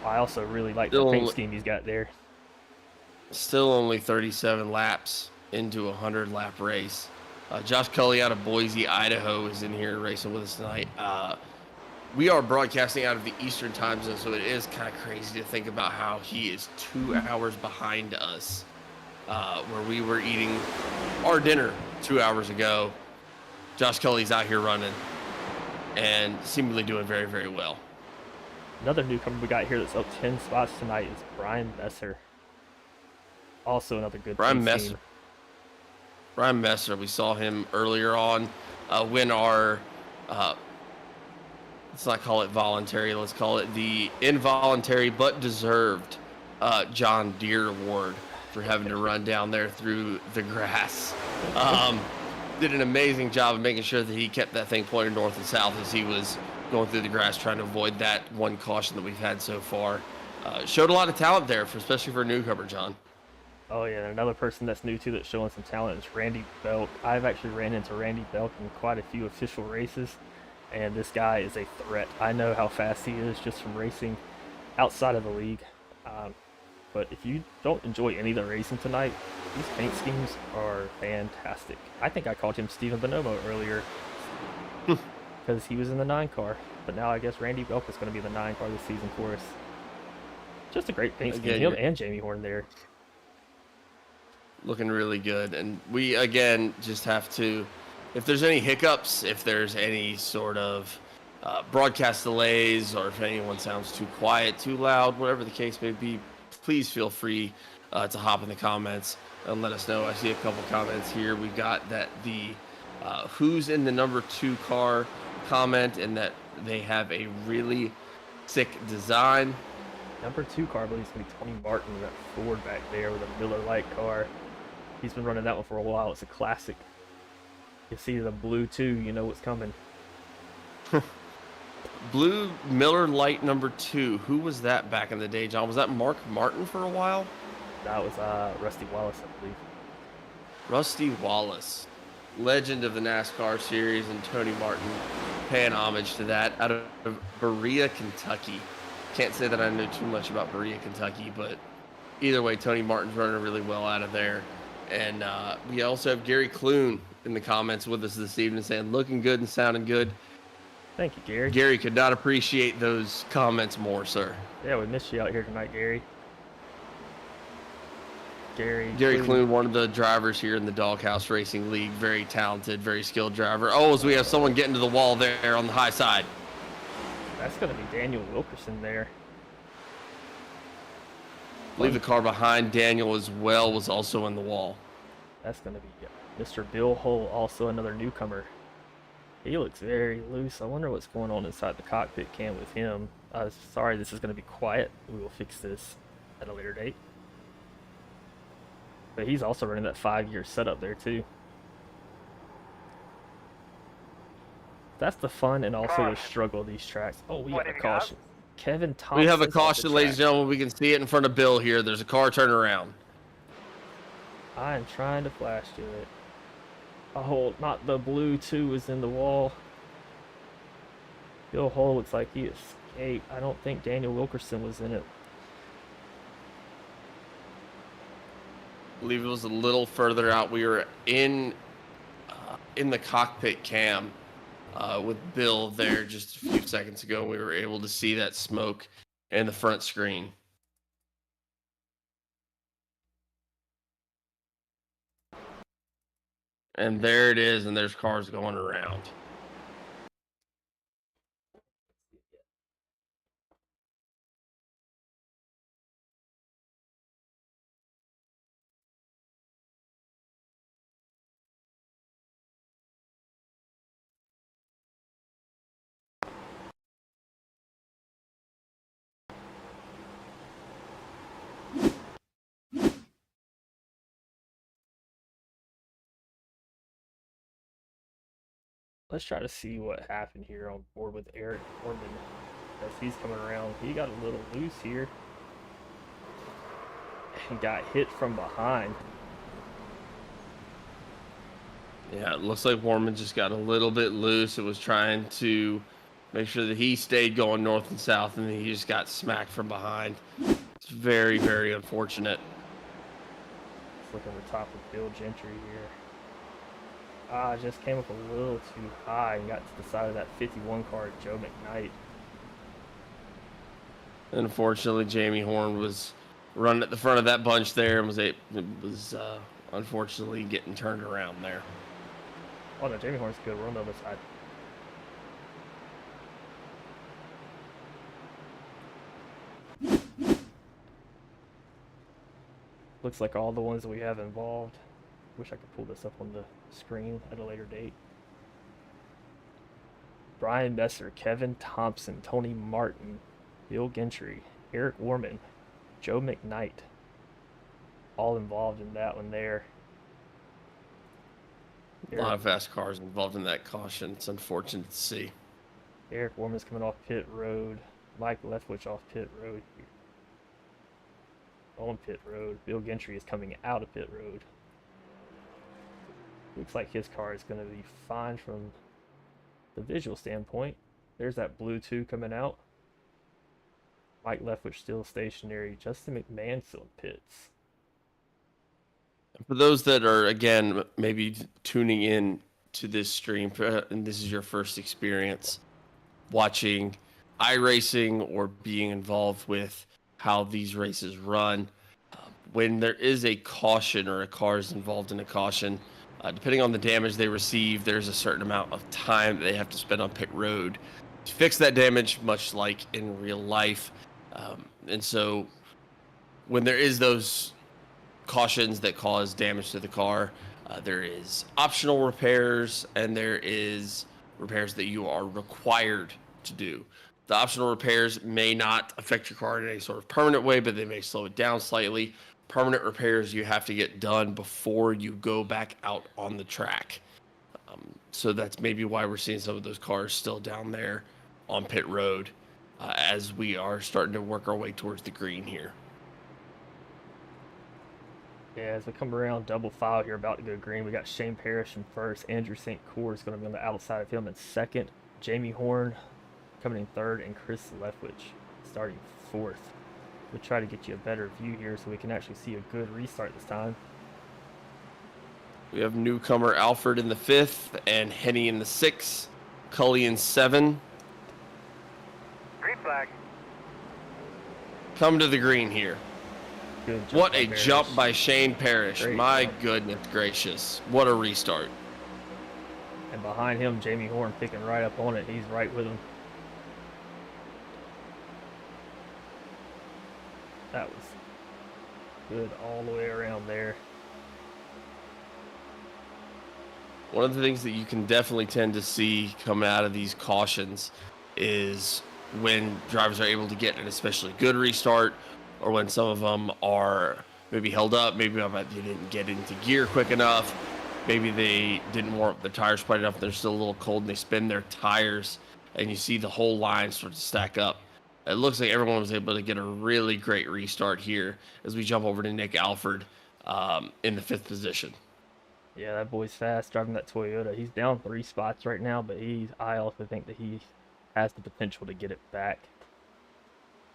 I also really like the paint scheme he's got there. Still only 37 laps into a 100-lap race. Josh Cully out of Boise, Idaho is in here racing with us tonight. We are broadcasting out of the Eastern time zone, so it is kind of crazy to think about how he is 2 hours behind us, where we were eating our dinner 2 hours ago. Josh Cully's out here running and seemingly doing very, very well. Another newcomer we got here that's up 10 spots tonight is Brian Messer. Also another good Brian team. Messer. Brian Messer, we saw him earlier on win our, let's not call it voluntary, let's call it the involuntary but deserved John Deere Award for having to run down there through the grass. Did an amazing job of making sure that he kept that thing pointed north and south as he was going through the grass trying to avoid that one caution that we've had so far. Showed a lot of talent there, especially for a newcomer, John. Oh yeah, and another person that's new too that's showing some talent is Randy Belk. I've actually ran into Randy Belk in quite a few official races, and this guy is a threat. I know how fast he is just from racing outside of the league. But if you don't enjoy any of the racing tonight, these paint schemes are fantastic. I think I called him Steven Bonomo earlier because he was in the 9 car, but now I guess Randy Belk is going to be the 9 car this season for us. Just a great paint scheme. Him and Jamie Horn there. Looking really good. And we, again, just have to, if there's any hiccups, if there's any sort of broadcast delays, or if anyone sounds too quiet, too loud, whatever the case may be, please feel free to hop in the comments and let us know. I see a couple comments here. We've got that the who's in the number 2 car comment, and that they have a really sick design. Number 2 car, I believe, is going to be Tony Martin, that Ford back there with a Miller Lite car. He's been running that one for a while. It's a classic. You see the blue 2, you know what's coming. Blue Miller Lite number 2. Who was that back in the day, John? Was that Mark Martin for a while? That was Rusty Wallace, I believe. Rusty Wallace, legend of the NASCAR series, and Tony Martin paying homage to that out of Berea, Kentucky. Can't say that I know too much about Berea, Kentucky, but either way, Tony Martin's running really well out of there. And we also have Gary Clune in the comments with us this evening saying, looking good and sounding good. Thank you, Gary. Gary could not appreciate those comments more, sir. Yeah, we missed you out here tonight, Gary. Gary Clune, one of the drivers here in the Doghouse Racing League. Very talented, very skilled driver. Oh, as we have someone getting to the wall there on the high side. That's going to be Daniel Wilkerson there. I believe the car behind Daniel as well was also in the wall. That's going to be Mr. Bill Hull, also another newcomer. He looks very loose. I wonder what's going on inside the cockpit cam with him. Sorry, this is going to be quiet. We will fix this at a later date. But he's also running that 5-year setup there too. That's the fun and also the struggle of these tracks. Oh, we got a caution. Kevin Thompson. We have a caution, ladies and gentlemen. We can see it in front of Bill here. There's a car turning around. I am trying to flash to it. Oh, not the blue 2 is in the wall. Bill Hull looks like he escaped. I don't think Daniel Wilkerson was in it. I believe it was a little further out. We were in the cockpit cam with Bill there just a few seconds ago. We were able to see that smoke in the front screen. And there it is, and there's cars going around. Let's try to see what happened here on board with Eric Orman as he's coming around. He got a little loose here and got hit from behind. Yeah, it looks like Warman just got a little bit loose. It was trying to make sure that he stayed going north and south, and then he just got smacked from behind. It's very, very unfortunate. Let's look over the top of Bill Gentry here. Just came up a little too high and got to the side of that 51 car, Joe McKnight. Unfortunately, Jamie Horn was running at the front of that bunch there and was unfortunately getting turned around there. Oh no, Jamie Horn's good. We're on the other side. Looks like all the ones that we have involved. Wish I could pull this up on the screen at a later date. Brian Messer, Kevin Thompson, Tony Martin, Bill Gentry, Eric Warman, Joe McKnight. All involved in that one there. A lot of fast cars involved in that caution. It's unfortunate to see. Eric Warman's coming off pit road. Mike Leftwich off pit road here. On pit road. Bill Gentry is coming out of pit road. Looks like his car is going to be fine from the visual standpoint. There's that blue 2 coming out. Mike Leftwich still stationary. Justin McMahon still in pits. For those that are, again, maybe tuning in to this stream, and this is your first experience watching iRacing or being involved with how these races run, when there is a caution or a car is involved in a caution, depending on the damage they receive, there's a certain amount of time they have to spend on pit road to fix that damage, much like in real life. And so when there is those cautions that cause damage to the car, there is optional repairs and there is repairs that you are required to do. The optional repairs may not affect your car in any sort of permanent way, but they may slow it down slightly. Permanent repairs you have to get done before you go back out on the track. So that's maybe why we're seeing some of those cars still down there on pit road as we are starting to work our way towards the green here. Yeah, as we come around double file here, about to go green, we got Shane Parrish in first. Andrew St. Cour is going to be on the outside of him in second. Jamie Horn coming in third, and Chris Leftwich starting fourth. We'll try to get you a better view here so we can actually see a good restart this time. We have newcomer Alfred in the 5th and Henny in the 6th, Cully in 7. Green flag. Come to the green here. Good jump What by a Parrish. jump by Shane Parrish. Great My jump. goodness gracious. What a restart. And behind him, Jamie Horn picking right up on it. He's right with him. That was good all the way around there. One of the things that you can definitely tend to see coming out of these cautions is when drivers are able to get an especially good restart, or when some of them are maybe held up, maybe they didn't get into gear quick enough, maybe they didn't warm up their tires quite enough, they're still a little cold, and they spin their tires, and you see the whole line start to stack up. It looks like everyone was able to get a really great restart here as we jump over to Nick Alford in the 5th position. Yeah, that boy's fast driving that Toyota. He's down 3 spots right now, but I also think that he has the potential to get it back.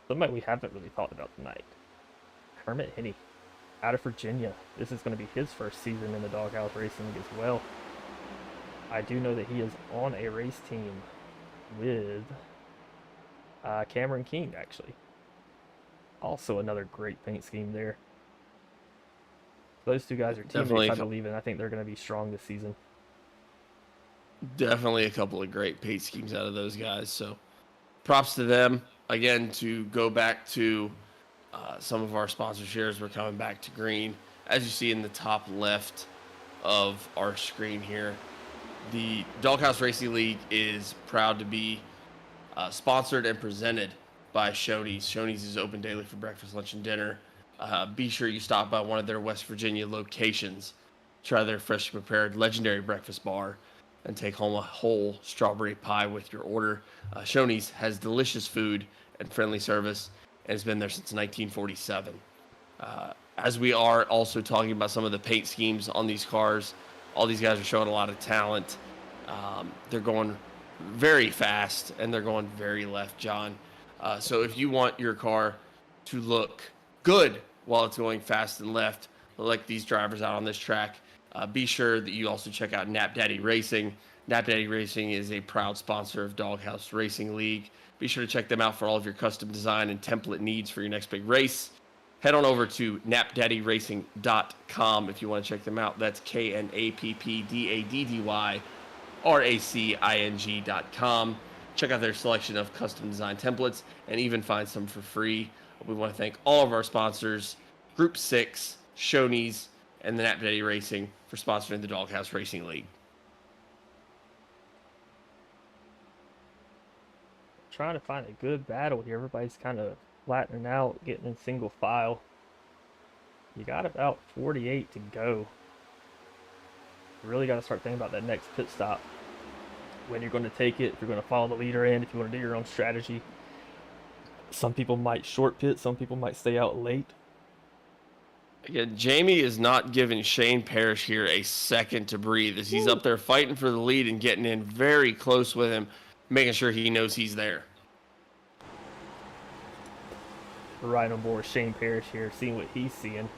Somebody we haven't really talked about tonight. Kermit Henney, out of Virginia. This is going to be his first season in the Doghouse Racing League as well. I do know that he is on a race team with Cameron King, actually. Also another great paint scheme there. Those two guys are teammates, I believe, and I think they're going to be strong this season. Definitely a couple of great paint schemes out of those guys. So props to them. Again, to go back to some of our sponsor shares, we're coming back to green. As you see in the top left of our screen here, the Doghouse Racing League is proud to be sponsored and presented by Shoney's. Shoney's is open daily for breakfast, lunch, and dinner. Be sure you stop by one of their West Virginia locations, try their freshly prepared legendary breakfast bar, and take home a whole strawberry pie with your order. Shoney's has delicious food and friendly service, and has been there since 1947. As we are also talking about some of the paint schemes on these cars, all these guys are showing a lot of talent. They're going very fast, and they're going very left, John. So if you want your car to look good while it's going fast and left, like these drivers out on this track, be sure that you also check out Nap Daddy Racing. Nap Daddy Racing is a proud sponsor of Doghouse Racing League. Be sure to check them out for all of your custom design and template needs for your next big race. Head on over to napdaddyracing.com if you want to check them out. That's KNAPPDADDYRACING.com. Check out their selection of custom design templates and even find some for free. We want to thank all of our sponsors, Group 6, Shoney's, and the Nap Daddy Racing for sponsoring the Doghouse Racing League. Trying to find a good battle here. Everybody's kind of flattening out, getting in single file. You got about 48 to go. You really got to start thinking about that next pit stop. When you're going to take it, if you're going to follow the leader in, if you want to do your own strategy. Some people might short pit, some people might stay out late. Again, Jamie is not giving Shane Parrish here a second to breathe as he's up there fighting for the lead and getting in very close with him, making sure he knows he's there. We're right on board with Shane Parrish here, seeing what he's seeing.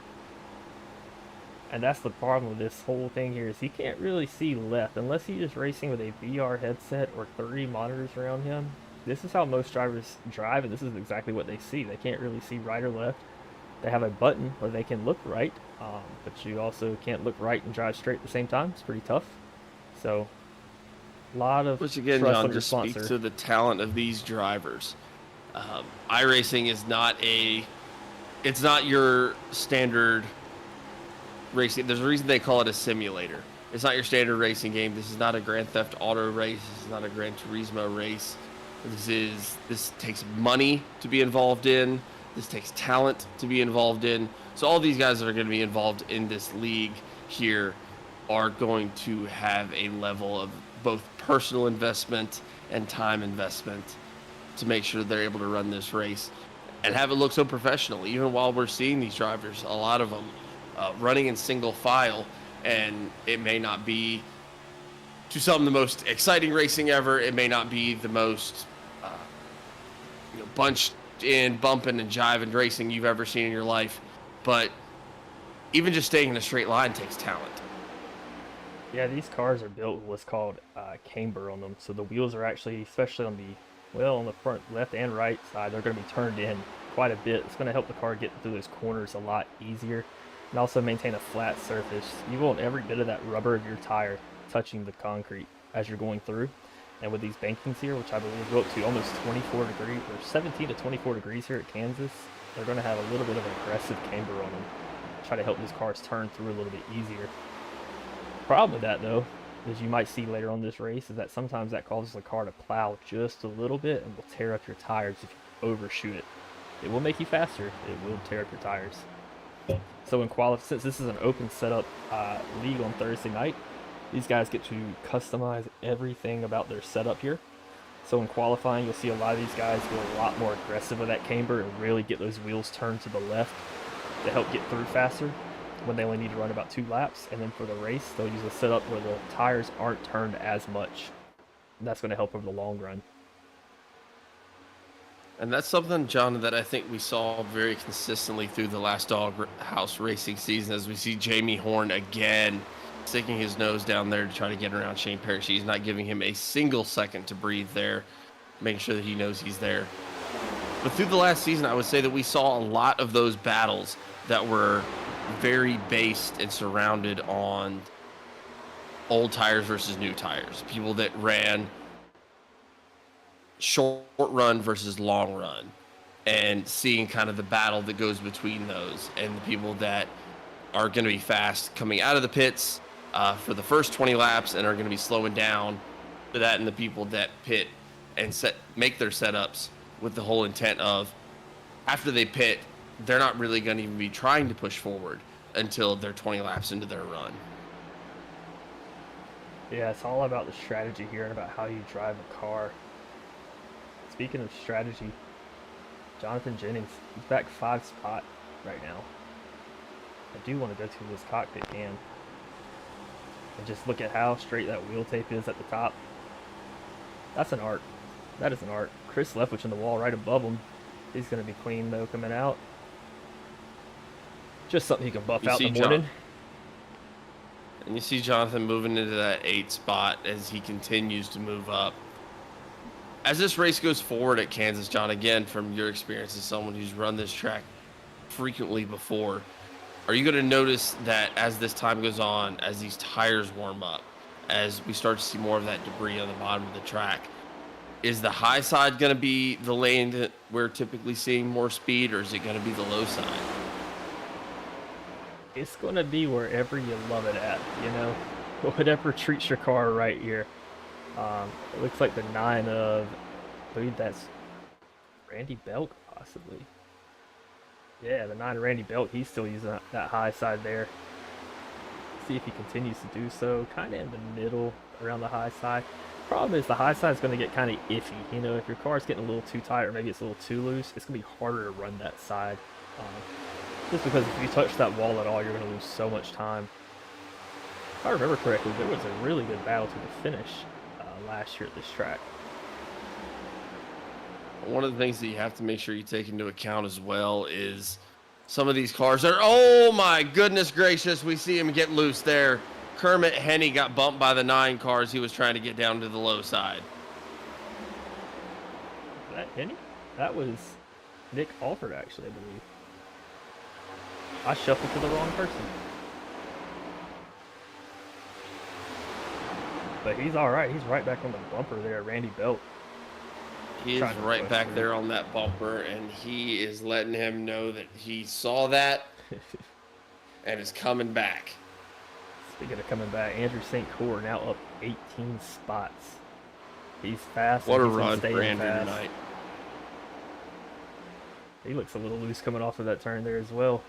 And that's the problem with this whole thing here, is he can't really see left unless he's just racing with a VR headset or 30 monitors around him. This is how most drivers drive, and this is exactly what they see. They can't really see right or left. They have a button where they can look right, but you also can't look right and drive straight at the same time. It's pretty tough. So, a lot of which again, trust John, on your just speaks sponsor. to the talent of these drivers. iRacing is not it's not your standard racing. There's a reason they call it a simulator. It's not your standard racing game. This is not a Grand Theft Auto race. This is not a Gran Turismo race. This takes money to be involved in. This takes talent to be involved in. So all these guys that are going to be involved in this league here are going to have a level of both personal investment and time investment to make sure they're able to run this race and have it look so professional. Even while we're seeing these drivers, a lot of them running in single file, and it may not be to some the most exciting racing ever. It may not be the most bunched in, bumping and jiving racing you've ever seen in your life, but even just staying in a straight line takes talent. Yeah, these cars are built with what's called camber on them. So the wheels are actually, especially on the front left and right side, they're going to be turned in quite a bit. It's going to help the car get through those corners a lot easier and also maintain a flat surface. You want every bit of that rubber of your tire touching the concrete as you're going through. And with these bankings here, which I believe go up to almost 24 degrees, or 17 to 24 degrees here at Kansas, they're going to have a little bit of an aggressive camber on them. Try to help these cars turn through a little bit easier. Problem with that, though, as you might see later on this race, is that sometimes that causes the car to plow just a little bit and will tear up your tires if you overshoot it. It will make you faster. It will tear up your tires. So in since this is an open setup league on Thursday night, these guys get to customize everything about their setup here. So in qualifying, you'll see a lot of these guys go a lot more aggressive with that camber and really get those wheels turned to the left to help get through faster when they only need to run about 2 laps. And then for the race, they'll use a setup where the tires aren't turned as much. And that's going to help over the long run. And that's something, John, that I think we saw very consistently through the last Doghouse racing season, as we see Jamie Horn again sticking his nose down there to try to get around Shane Parrish. He's not giving him a single second to breathe there, making sure that he knows he's there. But through the last season, I would say that we saw a lot of those battles that were very based and surrounded on old tires versus new tires. People that ran short run versus long run, and seeing kind of the battle that goes between those, and the people that are going to be fast coming out of the pits for the first 20 laps and are going to be slowing down for that, and the people that pit and make their setups with the whole intent of, after they pit, they're not really going to even be trying to push forward until they're 20 laps into their run. Yeah, it's all about the strategy here and about how you drive a car. Speaking of strategy, Jonathan Jennings, he's back 5 spot right now. I do want to go to this cockpit cam and just look at how straight that wheel tape is at the top. That's an art. That is an art. Chris Leftwich in the wall right above him. He's going to be clean, though, coming out. Just something he can buff out in the morning. And you see Jonathan moving into that 8 spot as he continues to move up. As this race goes forward at Kansas, John, again, from your experience as someone who's run this track frequently before, are you going to notice that as this time goes on, as these tires warm up, as we start to see more of that debris on the bottom of the track, is the high side going to be the lane that we're typically seeing more speed, or is it going to be the low side? It's going to be wherever you love it at, you know, whatever treats your car right here. It looks like the 9 of, I believe that's Randy Belk, possibly. Yeah, the 9 of Randy Belk, he's still using that high side there. See if he continues to do so, kind of in the middle, around the high side. Problem is the high side is going to get kind of iffy. You know, if your car's getting a little too tight or maybe it's a little too loose, it's going to be harder to run that side. Just because if you touch that wall at all, you're going to lose so much time. If I remember correctly, there was a really good battle to the finish last year at this track. One of the things that you have to make sure you take into account as well is some of these cars are, oh my goodness gracious, we see him get loose there. Kermit Henney got bumped by the 9 cars he was trying to get down to the low side. Was that Henney? That was Nick Alford, actually, I believe. I shuffled to the wrong person. But he's alright. He's right back on the bumper there, Randy Belk. He is right back there on that bumper, and he is letting him know that he saw that and is coming back. Speaking of coming back, Andrew St. Cour now up 18 spots. He's fast. What a run for Andrew tonight. He looks a little loose coming off of that turn there as well.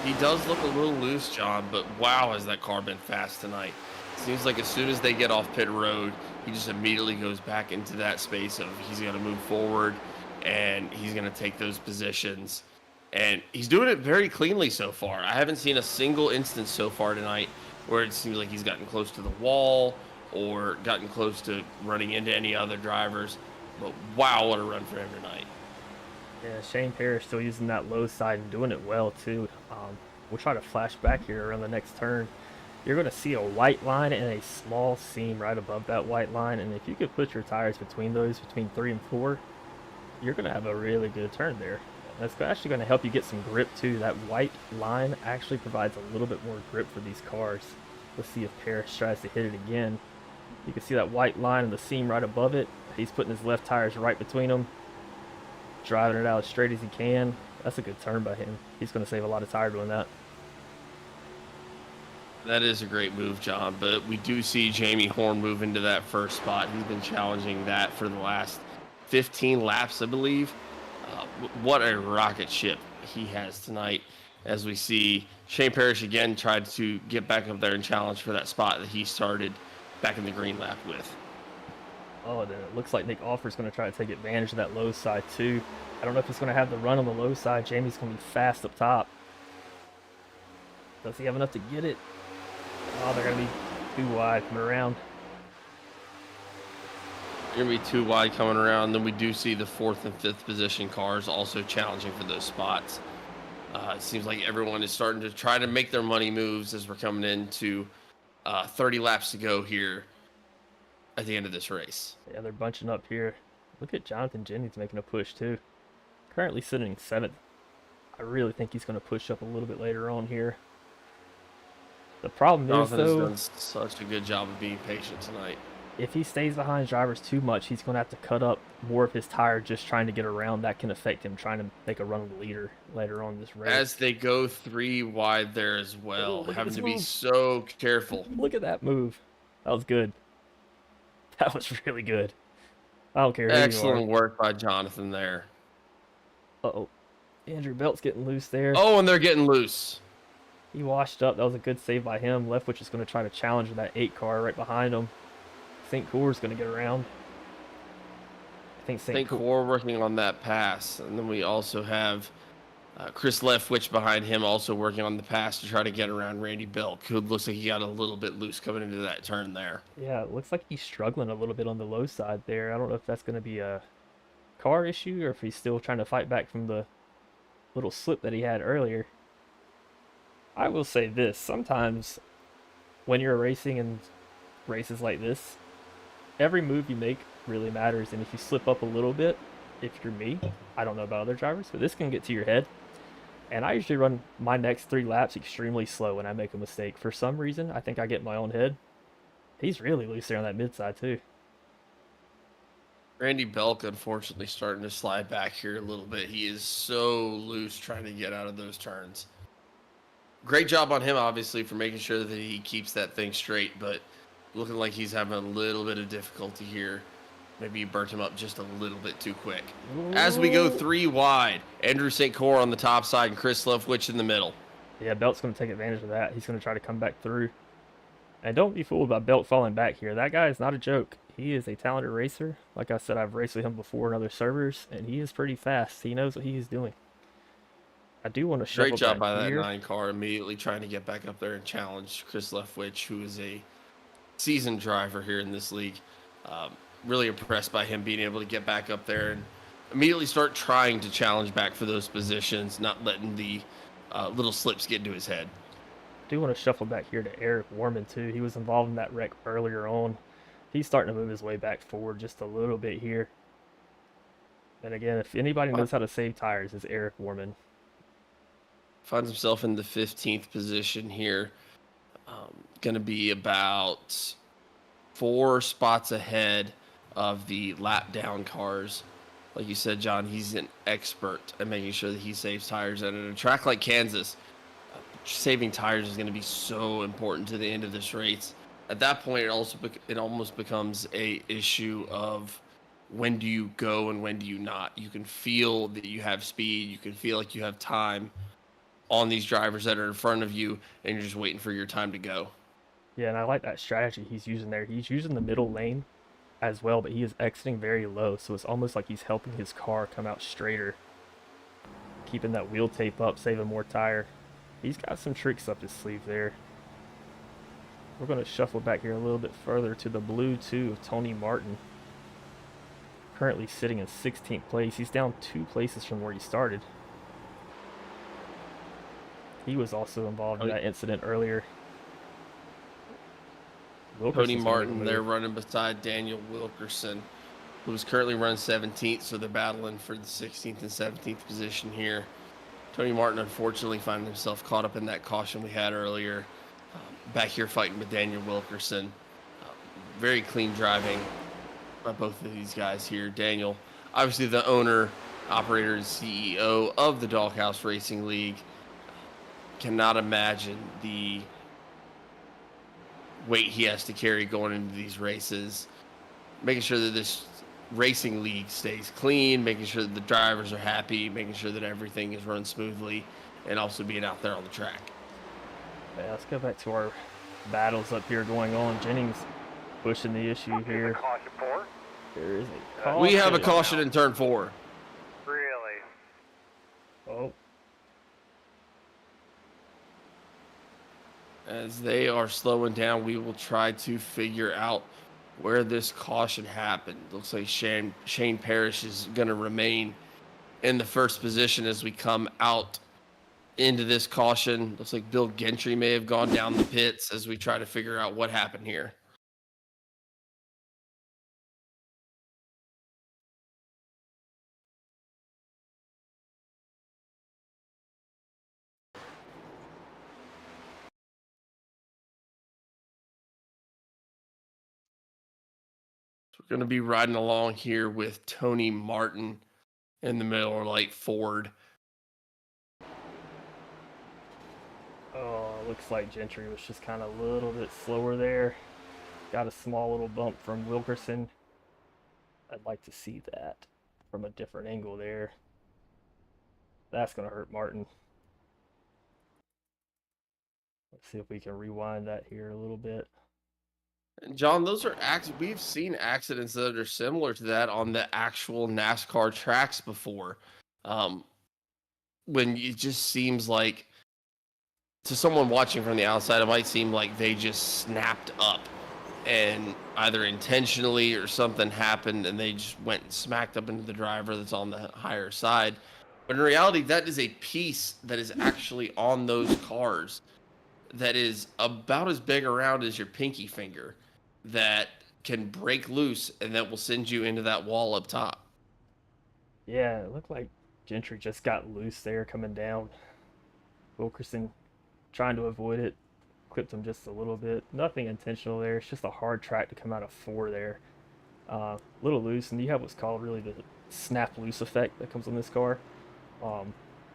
He does look a little loose, John, but wow, has that car been fast tonight. Seems like as soon as they get off pit road, he just immediately goes back into that space of he's going to move forward and he's going to take those positions. And he's doing it very cleanly so far. I haven't seen a single instance so far tonight where it seems like he's gotten close to the wall or gotten close to running into any other drivers. But wow, what a run for him tonight. Yeah, Shane Parrish still using that low side and doing it well too. We'll try to flash back here around the next turn. You're going to see a white line and a small seam right above that white line. And if you could put your tires between those, between 3 and 4, you're going to have a really good turn there. That's actually going to help you get some grip too. That white line actually provides a little bit more grip for these cars. Let's see if Parrish tries to hit it again. You can see that white line and the seam right above it. He's putting his left tires right between them, driving it out as straight as he can. That's a good turn by him. He's going to save a lot of tire doing that. That is a great move, John, but we do see Jamie Horn move into that first spot. He's been challenging that for the last 15 laps, I believe. What a rocket ship he has tonight, as we see Shane Parrish again tried to get back up there and challenge for that spot that he started back in the green lap with. Oh, then it looks like Nick Offer's going to try to take advantage of that low side too. I don't know if he's going to have the run on the low side. Jamie's going to be fast up top. Does he have enough to get it? Oh, they're going to be too wide coming around. They're going to be too wide coming around. Then we do see the 4th and 5th position cars also challenging for those spots. It seems like everyone is starting to try to make their money moves as we're coming into 30 laps to go here at the end of this race. Yeah, they're bunching up here. Look at Jonathan Jennings making a push too. Currently sitting 7th. I really think he's going to push up a little bit later on here. The problem Jonathan is, though, has done such a good job of being patient tonight. if he stays behind drivers too much, he's going to have to cut up more of his tire just trying to get around. That can affect him trying to make a run of the leader later on this race. As they go 3 wide there as well, look at having this to be move. so careful. Look at that move. That was good. That was really good. I don't care who Excellent you work by Jonathan there. are. Uh-oh. Andrew Belt's getting loose there. Oh, and they're getting loose. He washed up. That was a good save by him. Leftwich is going to try to challenge that 8 car right behind him. St. Cour's going to get around. I think St. Core working on that pass. And then we also have Chris Leftwich behind him also working on the pass to try to get around Randy Belk, who looks like he got a little bit loose coming into that turn there. Yeah, it looks like he's struggling a little bit on the low side there. I don't know if that's going to be a car issue or if he's still trying to fight back from the little slip that he had earlier. I will say this. Sometimes when you're racing in races like this, every move you make really matters. And if you slip up a little bit, if you're me, I don't know about other drivers, but this can get to your head. And I usually run my next 3 laps extremely slow when I make a mistake. For some reason, I think I get in my own head. He's really loose there on that mid side too. Randy Belk, unfortunately, starting to slide back here a little bit. He is so loose trying to get out of those turns. Great job on him, obviously, for making sure that he keeps that thing straight, but looking like he's having a little bit of difficulty here. Maybe you burnt him up just a little bit too quick. As we go 3 wide, Andrew St. Core on the top side and Chris Leftwich in the middle. Yeah, Belt's going to take advantage of that. He's going to try to come back through. And don't be fooled by Belt falling back here. That guy is not a joke. He is a talented racer. Like I said, I've raced with him before in other servers, and he is pretty fast. He knows what he is doing. I do want to shuffle Great job back by that here. 9 car, immediately trying to get back up there and challenge Chris Leftwich, who is a seasoned driver here in this league. Really impressed by him being able to get back up there and immediately start trying to challenge back for those positions, not letting the little slips get into his head. I do want to shuffle back here to Eric Warman, too. He was involved in that wreck earlier on. He's starting to move his way back forward just a little bit here. And again, if anybody knows how to save tires, it's Eric Warman. Finds himself in the 15th position here. Going to be about 4 spots ahead of the lap down cars. Like you said, John, he's an expert at making sure that he saves tires. And at a track like Kansas, saving tires is going to be so important to the end of this race. At that point, it almost becomes a issue of when do you go and when do you not. You can feel that you have speed. You can feel like you have time on these drivers that are in front of you, and you're just waiting for your time to go. Yeah, and I like that strategy he's using there. He's using the middle lane as well, but he is exiting very low, so it's almost like he's helping his car come out straighter. Keeping that wheel tape up, saving more tire. He's got some tricks up his sleeve there. We're going to shuffle back here a little bit further to the blue 2 of Tony Martin. Currently sitting in 16th place. He's down 2 places from where he started. He was also involved in that incident earlier. Tony Martin there running beside Daniel Wilkerson. who is currently running 17th, so they're battling for the 16th and 17th position here. Tony Martin, unfortunately, finding himself caught up in that caution we had earlier. Back here fighting with Daniel Wilkerson. Very clean driving by both of these guys here. Daniel, obviously the owner, operator, and CEO of the Doghouse Racing League. Cannot imagine the weight he has to carry going into these races, making sure that this racing league stays clean, making sure that the drivers are happy, making sure that everything is run smoothly, and also being out there on the track. Yeah, let's go back to our battles up here going on. Jennings pushing the issue here. Caution 4. There is a caution. We have a caution in turn 4. Really? Oh, As they are slowing down, we will try to figure out where this caution happened. Looks like Shane Parrish is going to remain in the first position as we come out into this caution. Looks like Bill Gentry may have gone down the pits as we try to figure out what happened here. We're going to be riding along here with Tony Martin in the Miller Lite Ford. oh, looks like Gentry was just kind of a little bit slower there. Got a small little bump from Wilkerson. I'd like to see that from a different angle there. That's going to hurt Martin. Let's see if we can rewind that here a little bit. And John, those are we've seen accidents that are similar to that on the actual NASCAR tracks before. When it just seems like, to someone watching from the outside, it might seem like they just snapped up and either intentionally or something happened and they just went and smacked up into the driver that's on the higher side. But in reality, that is a piece that is actually on those cars that is about as big around as your pinky finger that can break loose and that will send you into that wall up top. Yeah, it looked like Gentry just got loose there coming down. Wilkerson trying to avoid it, clipped him just a little bit. Nothing intentional there. It's just a hard track to come out of 4 there. Little loose, and you have what's called really the snap loose effect that comes on this car.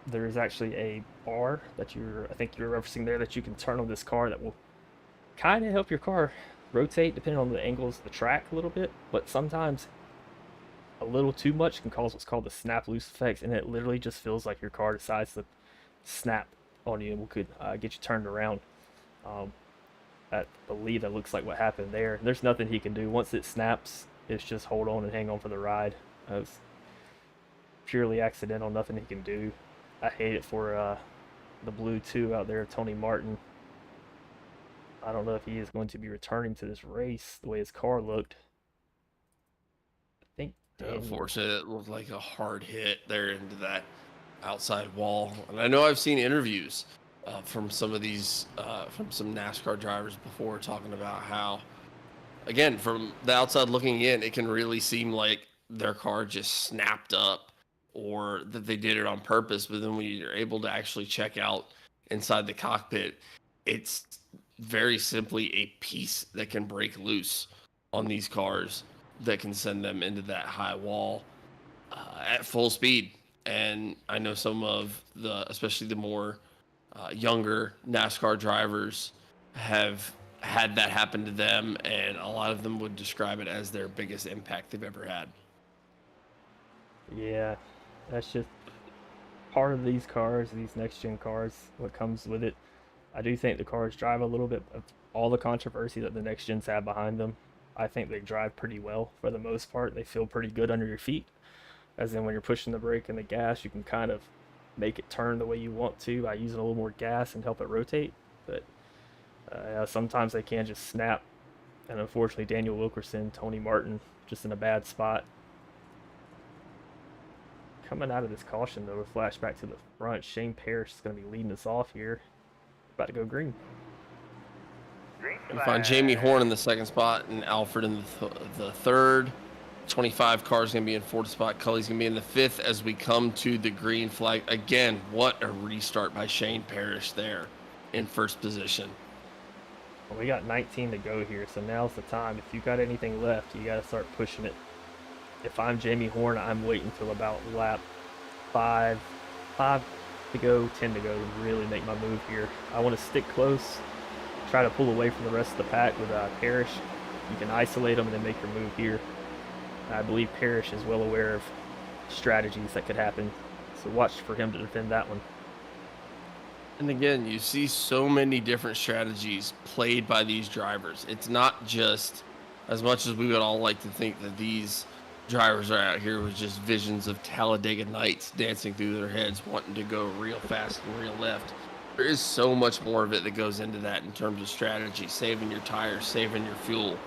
There is actually a bar that I think you're referencing there, that you can turn on this car that will kind of help your car rotate depending on the angles of the track a little bit, but sometimes a little too much can cause what's called the snap loose effect, and it literally just feels like your car decides to snap on you and could get you turned around. I believe that looks like what happened there. There's nothing he can do. Once it snaps, it's just hold on and hang on for the ride. It's purely accidental, nothing he can do. I hate it for the Blue 2 out there, Tony Martin. I don't know if he is going to be returning to this race the way his car looked. I think Unfortunately, it looked like a hard hit there into that outside wall. And I know I've seen interviews from some of these, from some NASCAR drivers before, talking about how, again, from the outside looking in, it can really seem like their car just snapped up or that they did it on purpose. But then when you're able to actually check out inside the cockpit, it's very simply a piece that can break loose on these cars that can send them into that high wall at full speed. And I know some of the, especially the more younger NASCAR drivers, have had that happen to them, and a lot of them would describe it as their biggest impact they've ever had. Yeah, that's just part of these cars, these next-gen cars, what comes with it. I do think the cars drive a little bit of all the controversy that the next gens have behind them. I think they drive pretty well for the most part. They feel pretty good under your feet. As in when you're pushing the brake and the gas, you can kind of make it turn the way you want to by using a little more gas and help it rotate. But sometimes they can just snap. And unfortunately, Daniel Wilkerson, Tony Martin, just in a bad spot. Coming out of this caution, though, a flashback to the front. Shane Parrish is going to be leading us off here. About to go green. We find Jamie Horn in the second spot and Alfred in the third. 25 cars going to be in fourth spot. Cully's going to be in the fifth as we come to the green flag. Again, what a restart by Shane Parrish there in first position. Well, we got 19 to go here, so now's the time. If you got anything left, you got to start pushing it. If I'm Jamie Horn, I'm waiting until about lap 5 to go, 10 to go to really make my move here. I want to stick close, try to pull away from the rest of the pack with Parrish. You can isolate them and then make your move here. I believe Parrish is well aware of strategies that could happen, so watch for him to defend that one. And again, you see so many different strategies played by these drivers. It's not just, as much as we would all like to think that these drivers are out here with just visions of Talladega Nights dancing through their heads, wanting to go real fast and real left. There is so much more of it that goes into that in terms of strategy, saving your tires, saving your fuel.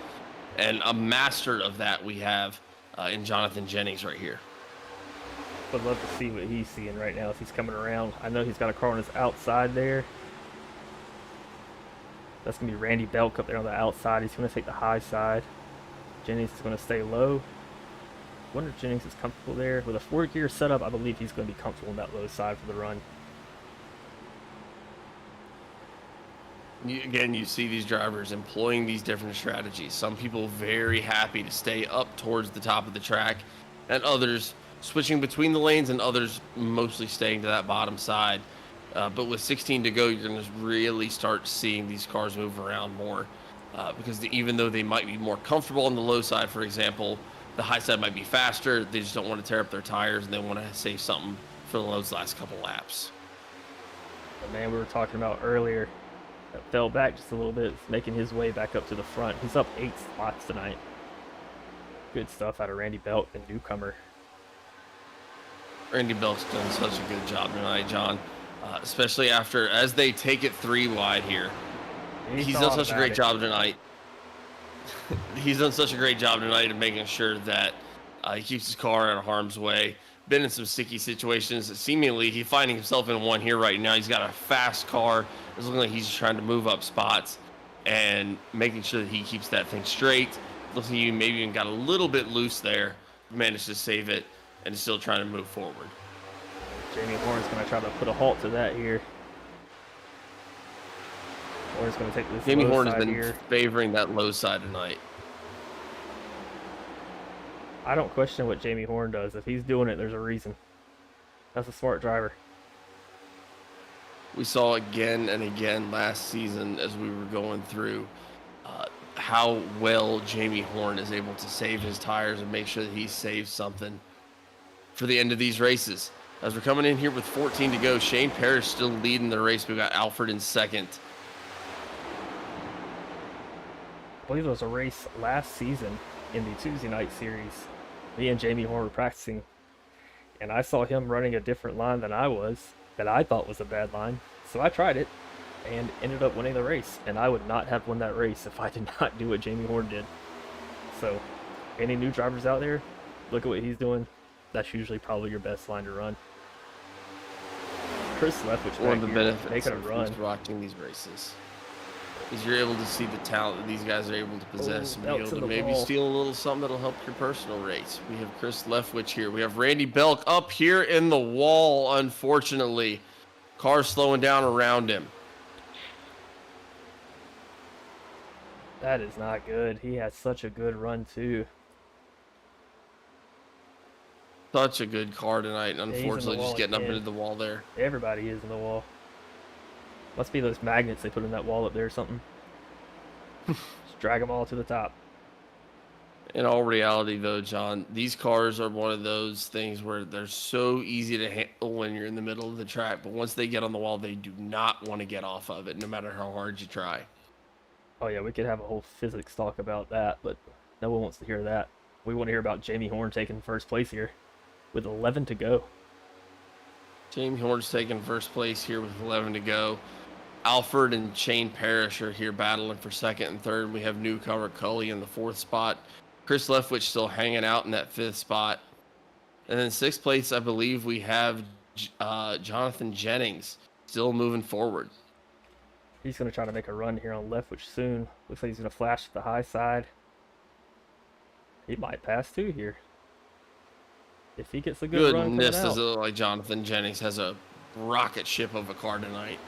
And a master of that we have in Jonathan Jennings right here. Would love to see what he's seeing right now as he's coming around. I know he's got a car on his outside there. That's going to be Randy Belk up there on the outside. He's going to take the high side. Jennings is going to stay low. I wonder if Jennings is comfortable there. With a 4-gear setup, I believe he's going to be comfortable on that low side for the run. Again, you see these drivers employing these different strategies. Some people very happy to stay up towards the top of the track, and others switching between the lanes, and others mostly staying to that bottom side. But with 16 to go, you're going to really start seeing these cars move around more because even though they might be more comfortable on the low side, for example, the high side might be faster. They just don't want to tear up their tires, and they want to save something for those last couple laps. The man we were talking about earlier that fell back just a little bit, making his way back up to the front. He's up 8 spots tonight. Good stuff out of Randy Belk, the newcomer. Randy Belk's done such a good job tonight, John, especially as they take it 3 wide here. He's done such a great job tonight. He's done such a great job tonight of making sure that he keeps his car out of harm's way. Been in some sticky situations. Seemingly, he's finding himself in one here right now. He's got a fast car. It's looking like he's trying to move up spots and making sure that he keeps that thing straight. Looks like he maybe even got a little bit loose there, managed to save it, and is still trying to move forward. Jamie Horn's going to try to put a halt to that here. Horn's going to take this Jamie low Horn has side been here. favoring that low side tonight. I don't question what Jamie Horn does. If he's doing it, there's a reason. That's a smart driver. We saw again and again last season as we were going through how well Jamie Horn is able to save his tires and make sure that he saves something for the end of these races. As we're coming in here with 14 to go, Shane Parrish still leading the race. We've got Alfred in second. I believe there was a race last season in the Tuesday night series. Me and Jamie Horn were practicing, and I saw him running a different line than I was, that I thought was a bad line. So I tried it and ended up winning the race, and I would not have won that race if I did not do what Jamie Horn did. So any new drivers out there, look at what he's doing. That's usually probably your best line to run. Chris Leftwich One of the benefits making a of run. watching these races is you're able to see the talent that these guys are able to possess and be Belk's able in to the maybe wall. steal a little something that'll help your personal race. We have Chris Leftwich here. We have Randy Belk up here in the wall, unfortunately. Car slowing down around him. That is not good. He has such a good run too. Such a good car tonight, and he's in the unfortunately wall just getting up again. into the wall there. Everybody is in the wall. Must be those magnets they put in that wall up there or something. Just drag them all to the top. In all reality, though, John, these cars are one of those things where they're so easy to handle when you're in the middle of the track, but once they get on the wall, they do not want to get off of it, no matter how hard you try. Oh yeah, we could have a whole physics talk about that, but no one wants to hear that. We want to hear about Jamie Horn taking first place here with 11 to go. Jamie Horn's taking first place here with 11 to go. Alfred and Shane Parrish are here battling for second and third. We have newcomer Cully in the fourth spot. Chris Leftwich still hanging out in that fifth spot. And then sixth place, I believe we have Jonathan Jennings still moving forward. He's going to try to make a run here on Leftwich soon. Looks like he's going to flash to the high side. He might pass too here. If he gets a good run coming Goodness, out. does it look like Jonathan Jennings has a rocket ship of a car tonight.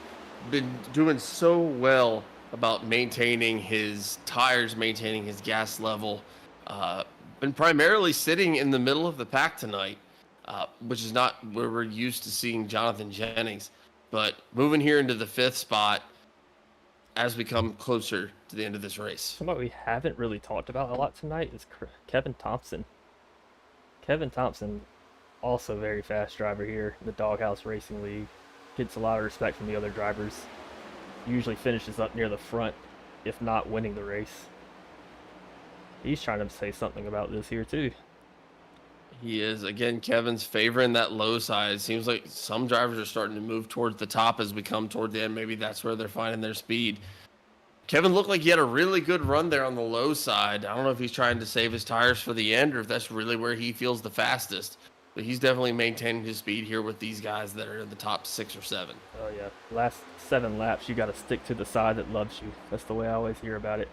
Been doing so well about maintaining his tires, maintaining his gas level. Been primarily sitting in the middle of the pack tonight, which is not where we're used to seeing Jonathan Jennings. But moving here into the 5th spot as we come closer to the end of this race. Somebody we haven't really talked about a lot tonight is Kevin Thompson. Kevin Thompson, also very fast driver here in the Doghouse Racing League. Gets a lot of respect from the other drivers. Usually finishes up near the front, if not winning the race. He's trying to say something about this here too. He is. Again, Kevin's favoring that low side. It seems like some drivers are starting to move towards the top as we come toward the end. Maybe that's where they're finding their speed. Kevin looked like he had a really good run there on the low side. I don't know if he's trying to save his tires for the end or if that's really where he feels the fastest. But he's definitely maintaining his speed here with these guys that are in the top 6 or 7. Oh yeah, last 7 laps you got to stick to the side that loves you. That's the way I always hear about it.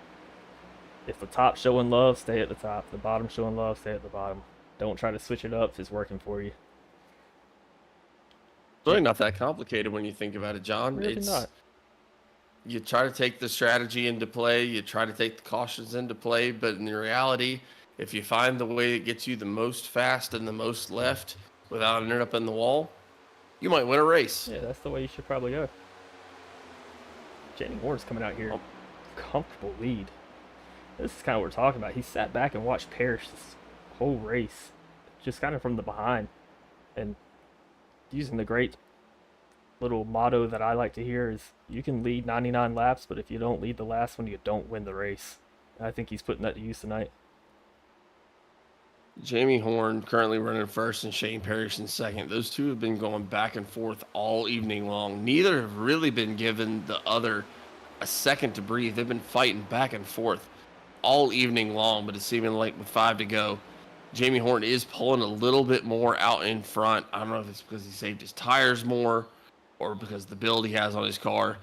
If the top's showing love, stay at the top. The bottom's showing love, stay at the bottom. Don't try to switch it up if it's working for you. It's really not that complicated when you think about it, John. Really It's not. You try to take the strategy into play, you try to take the cautions into play, but in reality, if you find the way that gets you the most fast and the most left without ending up in the wall, you might win a race. Yeah, that's the way you should probably go. Jamie Ward's coming out here. Comfortable lead. This is kind of what we're talking about. He sat back and watched Parrish this whole race, just kind of from the behind, and using the great little motto that I like to hear is you can lead 99 laps, but if you don't lead the last one, you don't win the race. And I think he's putting that to use tonight. Jamie Horn currently running first and Shane Parrish in second. Those two have been going back and forth all evening long. Neither have really been given the other a second to breathe. They've been fighting back and forth all evening long, but it's seeming like with 5 to go, Jamie Horn is pulling a little bit more out in front. I don't know if it's because he saved his tires more or because the build he has on his car,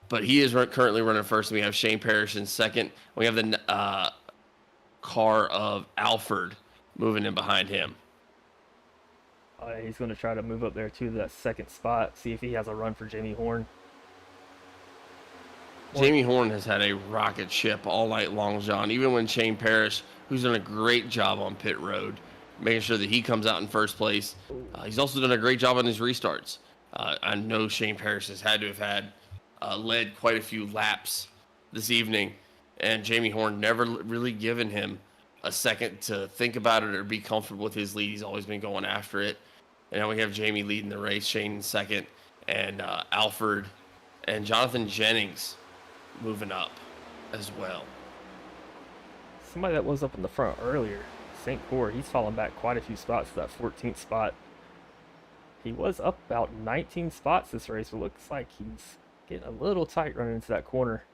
but he is currently running first. And we have Shane Parrish in second. We have the car of Alford moving in behind him. He's going to try to move up there to that second spot, see if he has a run for Jamie Horn. Jamie Horn has had a rocket ship all night long, John. Even when Shane Parrish, who's done a great job on pit road, making sure that he comes out in first place. He's also done a great job on his restarts. I know Shane Parrish has had to have had led quite a few laps this evening, and Jamie Horn never really given him a second to think about it or be comfortable with his lead. He's always been going after it. And now we have Jamie leading the race, Shane in second, and Alford and Jonathan Jennings moving up as well. Somebody that was up in the front earlier, St. Core, he's fallen back quite a few spots to that 14th spot. He was up about 19 spots this race, but looks like he's getting a little tight running into that corner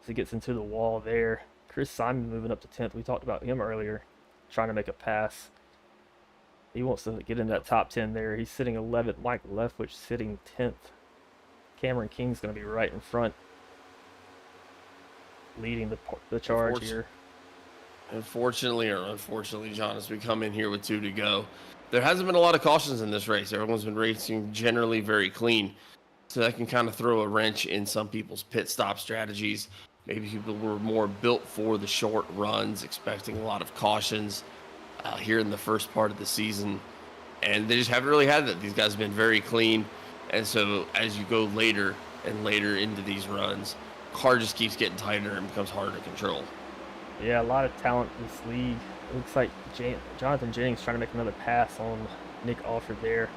as he gets into the wall there. Chris Simon moving up to 10th. We talked about him earlier, trying to make a pass. He wants to get in that top 10 there. He's sitting 11th. Mike Leftwich sitting 10th. Cameron King's going to be right in front, leading the charge here. Unfortunately or unfortunately, John, as we come in here with 2 to go, there hasn't been a lot of cautions in this race. Everyone's been racing generally very clean. So that can kind of throw a wrench in some people's pit stop strategies. Maybe people were more built for the short runs, expecting a lot of cautions here in the first part of the season. And they just haven't really had that. These guys have been very clean. And so as you go later and later into these runs, car just keeps getting tighter and becomes harder to control. Yeah, a lot of talent in this league. It looks like Jonathan Jennings trying to make another pass on Nick Alford there.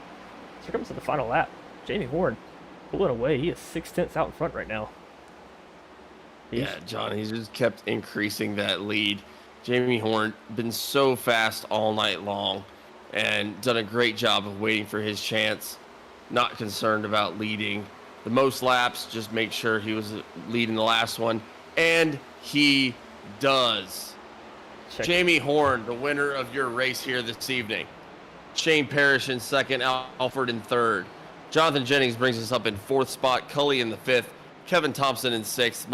So here comes to the final lap. Jamie Horn pulling away. He is 6/10 out in front right now. Yeah, John, he's just kept increasing that lead. Jamie Horn been so fast all night long and done a great job of waiting for his chance, not concerned about leading the most laps, just make sure he was leading the last one, and he does. Jamie Horn, the winner of your race here this evening. Shane Parrish in second, Alford in third. Jonathan Jennings brings us up in 4th spot, Cully in the 5th, Kevin Thompson in 6th,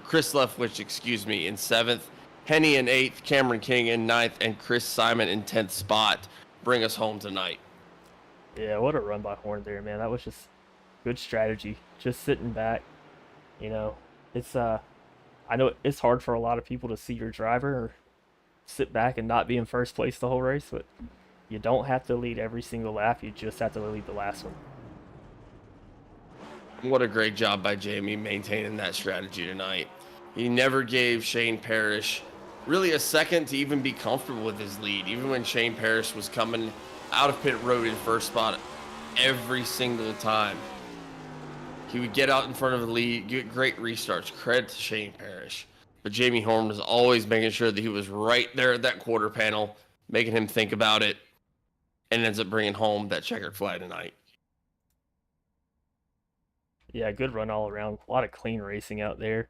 Chris Leftwich, in 7th, Henny in 8th, Cameron King in 9th, and Chris Simon in 10th spot bring us home tonight. Yeah, what a run by Horn there, man. That was just good strategy. Just sitting back, you know. It's I know it's hard for a lot of people to see your driver or sit back and not be in first place the whole race, but you don't have to lead every single lap. You just have to lead the last one. What a great job by Jamie maintaining that strategy tonight. He never gave Shane Parrish really a second to even be comfortable with his lead, even when Shane Parrish was coming out of pit road in first spot every single time. He would get out in front of the lead, get great restarts. Credit to Shane Parrish. But Jamie Horn was always making sure that he was right there at that quarter panel, making him think about it, and ends up bringing home that checkered flag tonight. Yeah, good run all around. A lot of clean racing out there.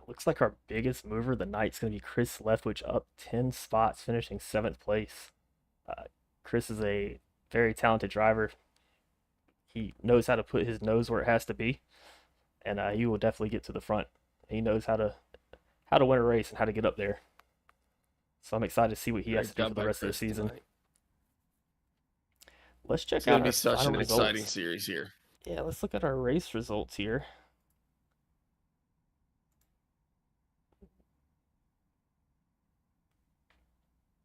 Looks like our biggest mover of the night's going to be Chris Leftwich, up 10 spots, finishing 7th place. Chris is a very talented driver. He knows how to put his nose where it has to be, and he will definitely get to the front. He knows how to win a race and how to get up there. So I'm excited to see what he has to do for the rest of the season. Tonight. Let's check It's out going to our be such final an results. exciting series here. Yeah, let's look at our race results here.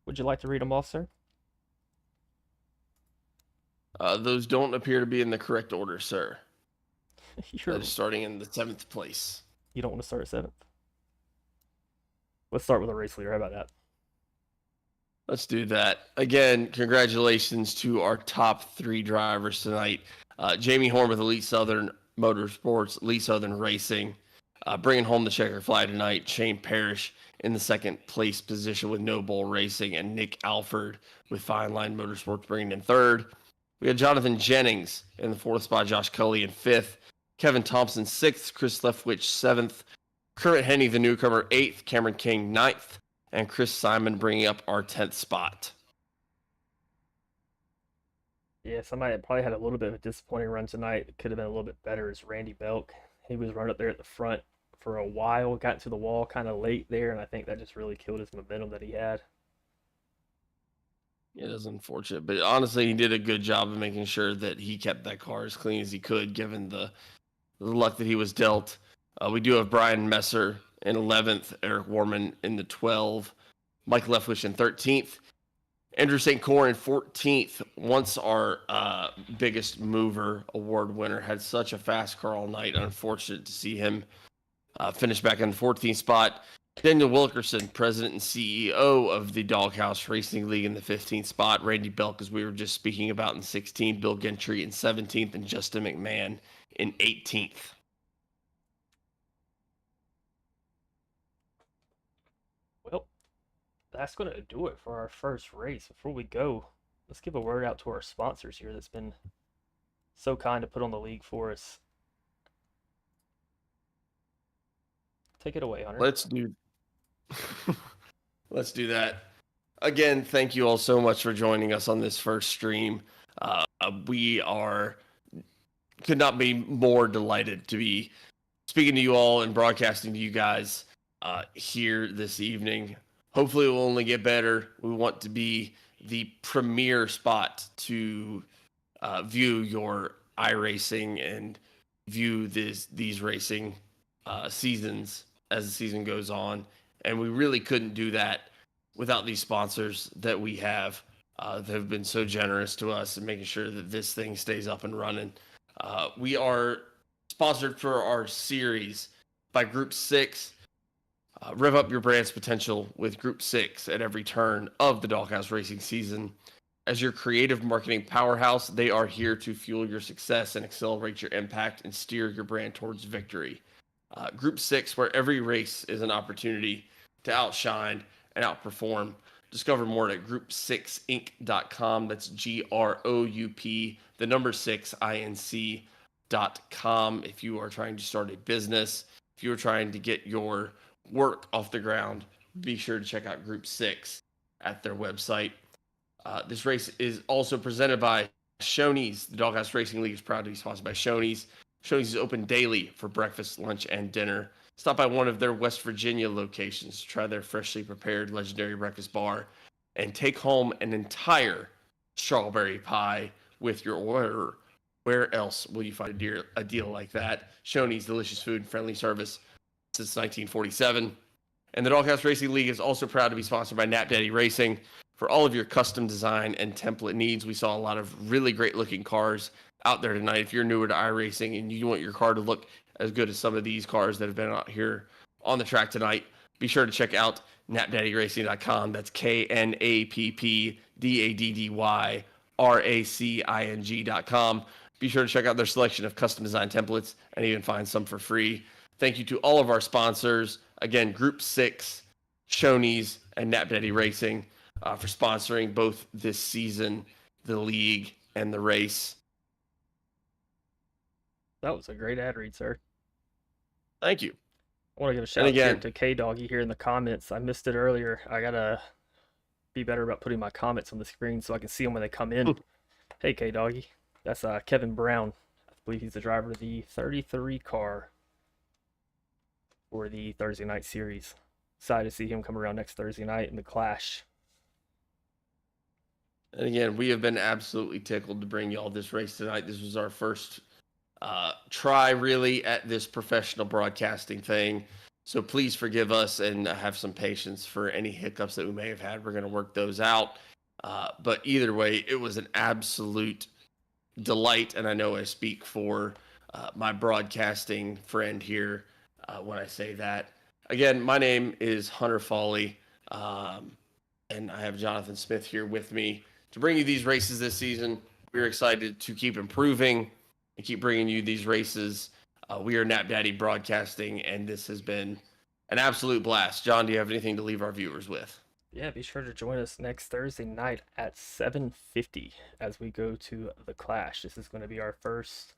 Would you like to read them off, sir? Those don't appear to be in the correct order, sir. You're, That is starting in the 7th place. you don't want to start at 7th? Let's start with a race leader. How about that? Let's do that. Again, congratulations to our top 3 drivers tonight. Jamie Horn with Elite Southern Motorsports, Elite Southern Racing, bringing home the checker flag tonight. Shane Parrish in the 2nd place position with No Bull Racing, and Nick Alford with Fine Line Motorsports bringing in 3rd. We had Jonathan Jennings in the 4th spot, Josh Cully in 5th, Kevin Thompson 6th, Chris Leftwich 7th, Current Henny, the newcomer, 8th, Cameron King 9th, and Chris Simon bringing up our 10th spot. Yeah, somebody that probably had a little bit of a disappointing run tonight. It could have been a little bit better is Randy Belk. He was running up there at the front for a while, got into the wall kind of late there, and I think that just really killed his momentum that he had. It is unfortunate, but honestly, he did a good job of making sure that he kept that car as clean as he could, given the luck that he was dealt. We do have Brian Messer in 11th, Eric Warman in the 12th, Mike Leftwich in 13th, Andrew St. Cyr in 14th. Once our biggest mover award winner had such a fast car all night, unfortunate to see him finish back in the 14th spot. Daniel Wilkerson, president and CEO of the Doghouse Racing League, in the 15th spot. Randy Belk, as we were just speaking about, in 16th. Bill Gentry in 17th, and Justin McMahon in 18th. Well, that's going to do it for our first race. Before we go, let's give a word out to our sponsors here that's been so kind to put on the league for us. Take it away, Hunter. Let's do that. Again, thank you all so much for joining us on this first stream. We could not be more delighted to be speaking to you all and broadcasting to you guys here this evening. Hopefully it will only get better. We want to be the premier spot to view your iRacing and view these racing seasons as the season goes on. And we really couldn't do that without these sponsors that we have that have been so generous to us and making sure that this thing stays up and running. We are sponsored for our series by Group 6. Rev up your brand's potential with Group 6 at every turn of the Doghouse Racing season. As your creative marketing powerhouse, they are here to fuel your success and accelerate your impact and steer your brand towards victory. Group 6, where every race is an opportunity to outshine and outperform. Discover more at group6inc.com. That's GROUP, the number 6, INC.com. If you are trying to start a business, if you are trying to get your work off the ground, be sure to check out Group 6 at their website. This race is also presented by Shoney's. The Doghouse Racing League is proud to be sponsored by Shoney's. Shoney's is open daily for breakfast, lunch, and dinner. stop by one of their West Virginia locations to try their freshly prepared legendary breakfast bar and take home an entire strawberry pie with your order. Where else will you find a deal like that? Shoney's delicious food and friendly service since 1947. And the Doghouse Racing League is also proud to be sponsored by Nap Daddy Racing. For all of your custom design and template needs, we saw a lot of really great looking cars out there tonight. If you're newer to iRacing and you want your car to look as good as some of these cars that have been out here on the track tonight, be sure to check out napdaddyracing.com. That's KNAPPDADDYRACING.com. Be sure to check out their selection of custom design templates and even find some for free. Thank you to all of our sponsors. Again, Group 6, Shoney's, and Nap Daddy Racing for sponsoring both this season, the league, and the race. That was a great ad read, sir. Thank you. I want to give a shout out here to K-Doggy here in the comments. I missed it earlier. I got to be better about putting my comments on the screen so I can see them when they come in. Hey, K-Doggy. That's Kevin Brown. I believe he's the driver of the 33 car for the Thursday night series. Excited to see him come around next Thursday night in the Clash. And again, we have been absolutely tickled to bring y'all this race tonight. This was our first try, really, at this professional broadcasting thing. So please forgive us and have some patience for any hiccups that we may have had. We're going to work those out. But either way, it was an absolute delight. And I know I speak for my broadcasting friend here when I say that. Again, my name is Hunter Foley, and I have Jonathan Smith here with me to bring you these races this season. We're excited to keep improving and keep bringing you these races. We are Nap Daddy Broadcasting, and this has been an absolute blast. John, do you have anything to leave our viewers with? Yeah, be sure to join us next Thursday night at 7:50 as we go to the Clash. This is going to be our first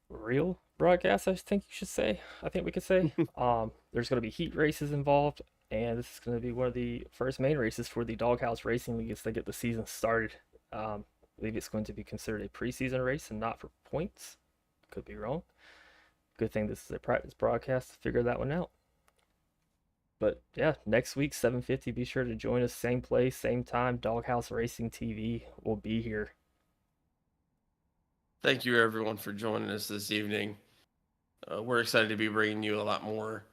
real broadcast, I think you should say. I think we could say. There's going to be heat races involved, and this is going to be one of the first main races for the Doghouse Racing League as they get the season started. I believe it's going to be considered a preseason race and not for points. Could be wrong. Good thing this is a practice broadcast to figure that one out. But yeah, next week, 7:50, be sure to join us. Same place, same time. Doghouse Racing TV will be here. Thank you, everyone, for joining us this evening. We're excited to be bringing you a lot more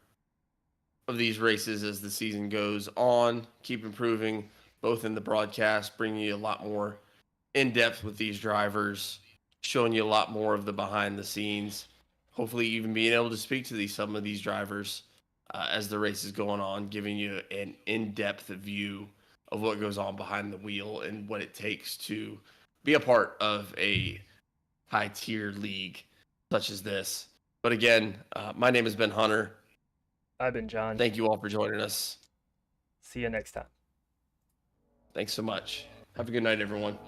of these races as the season goes on. Keep improving, both in the broadcast, bringing you a lot more in-depth with these drivers, showing you a lot more of the behind the scenes, hopefully even being able to speak to some of these drivers as the race is going on, giving you an in-depth view of what goes on behind the wheel and what it takes to be a part of a high-tier league such as this. But again, my name has been Hunter. I've been John. Thank you all for joining us. See you next time. Thanks so much. Have a good night, everyone.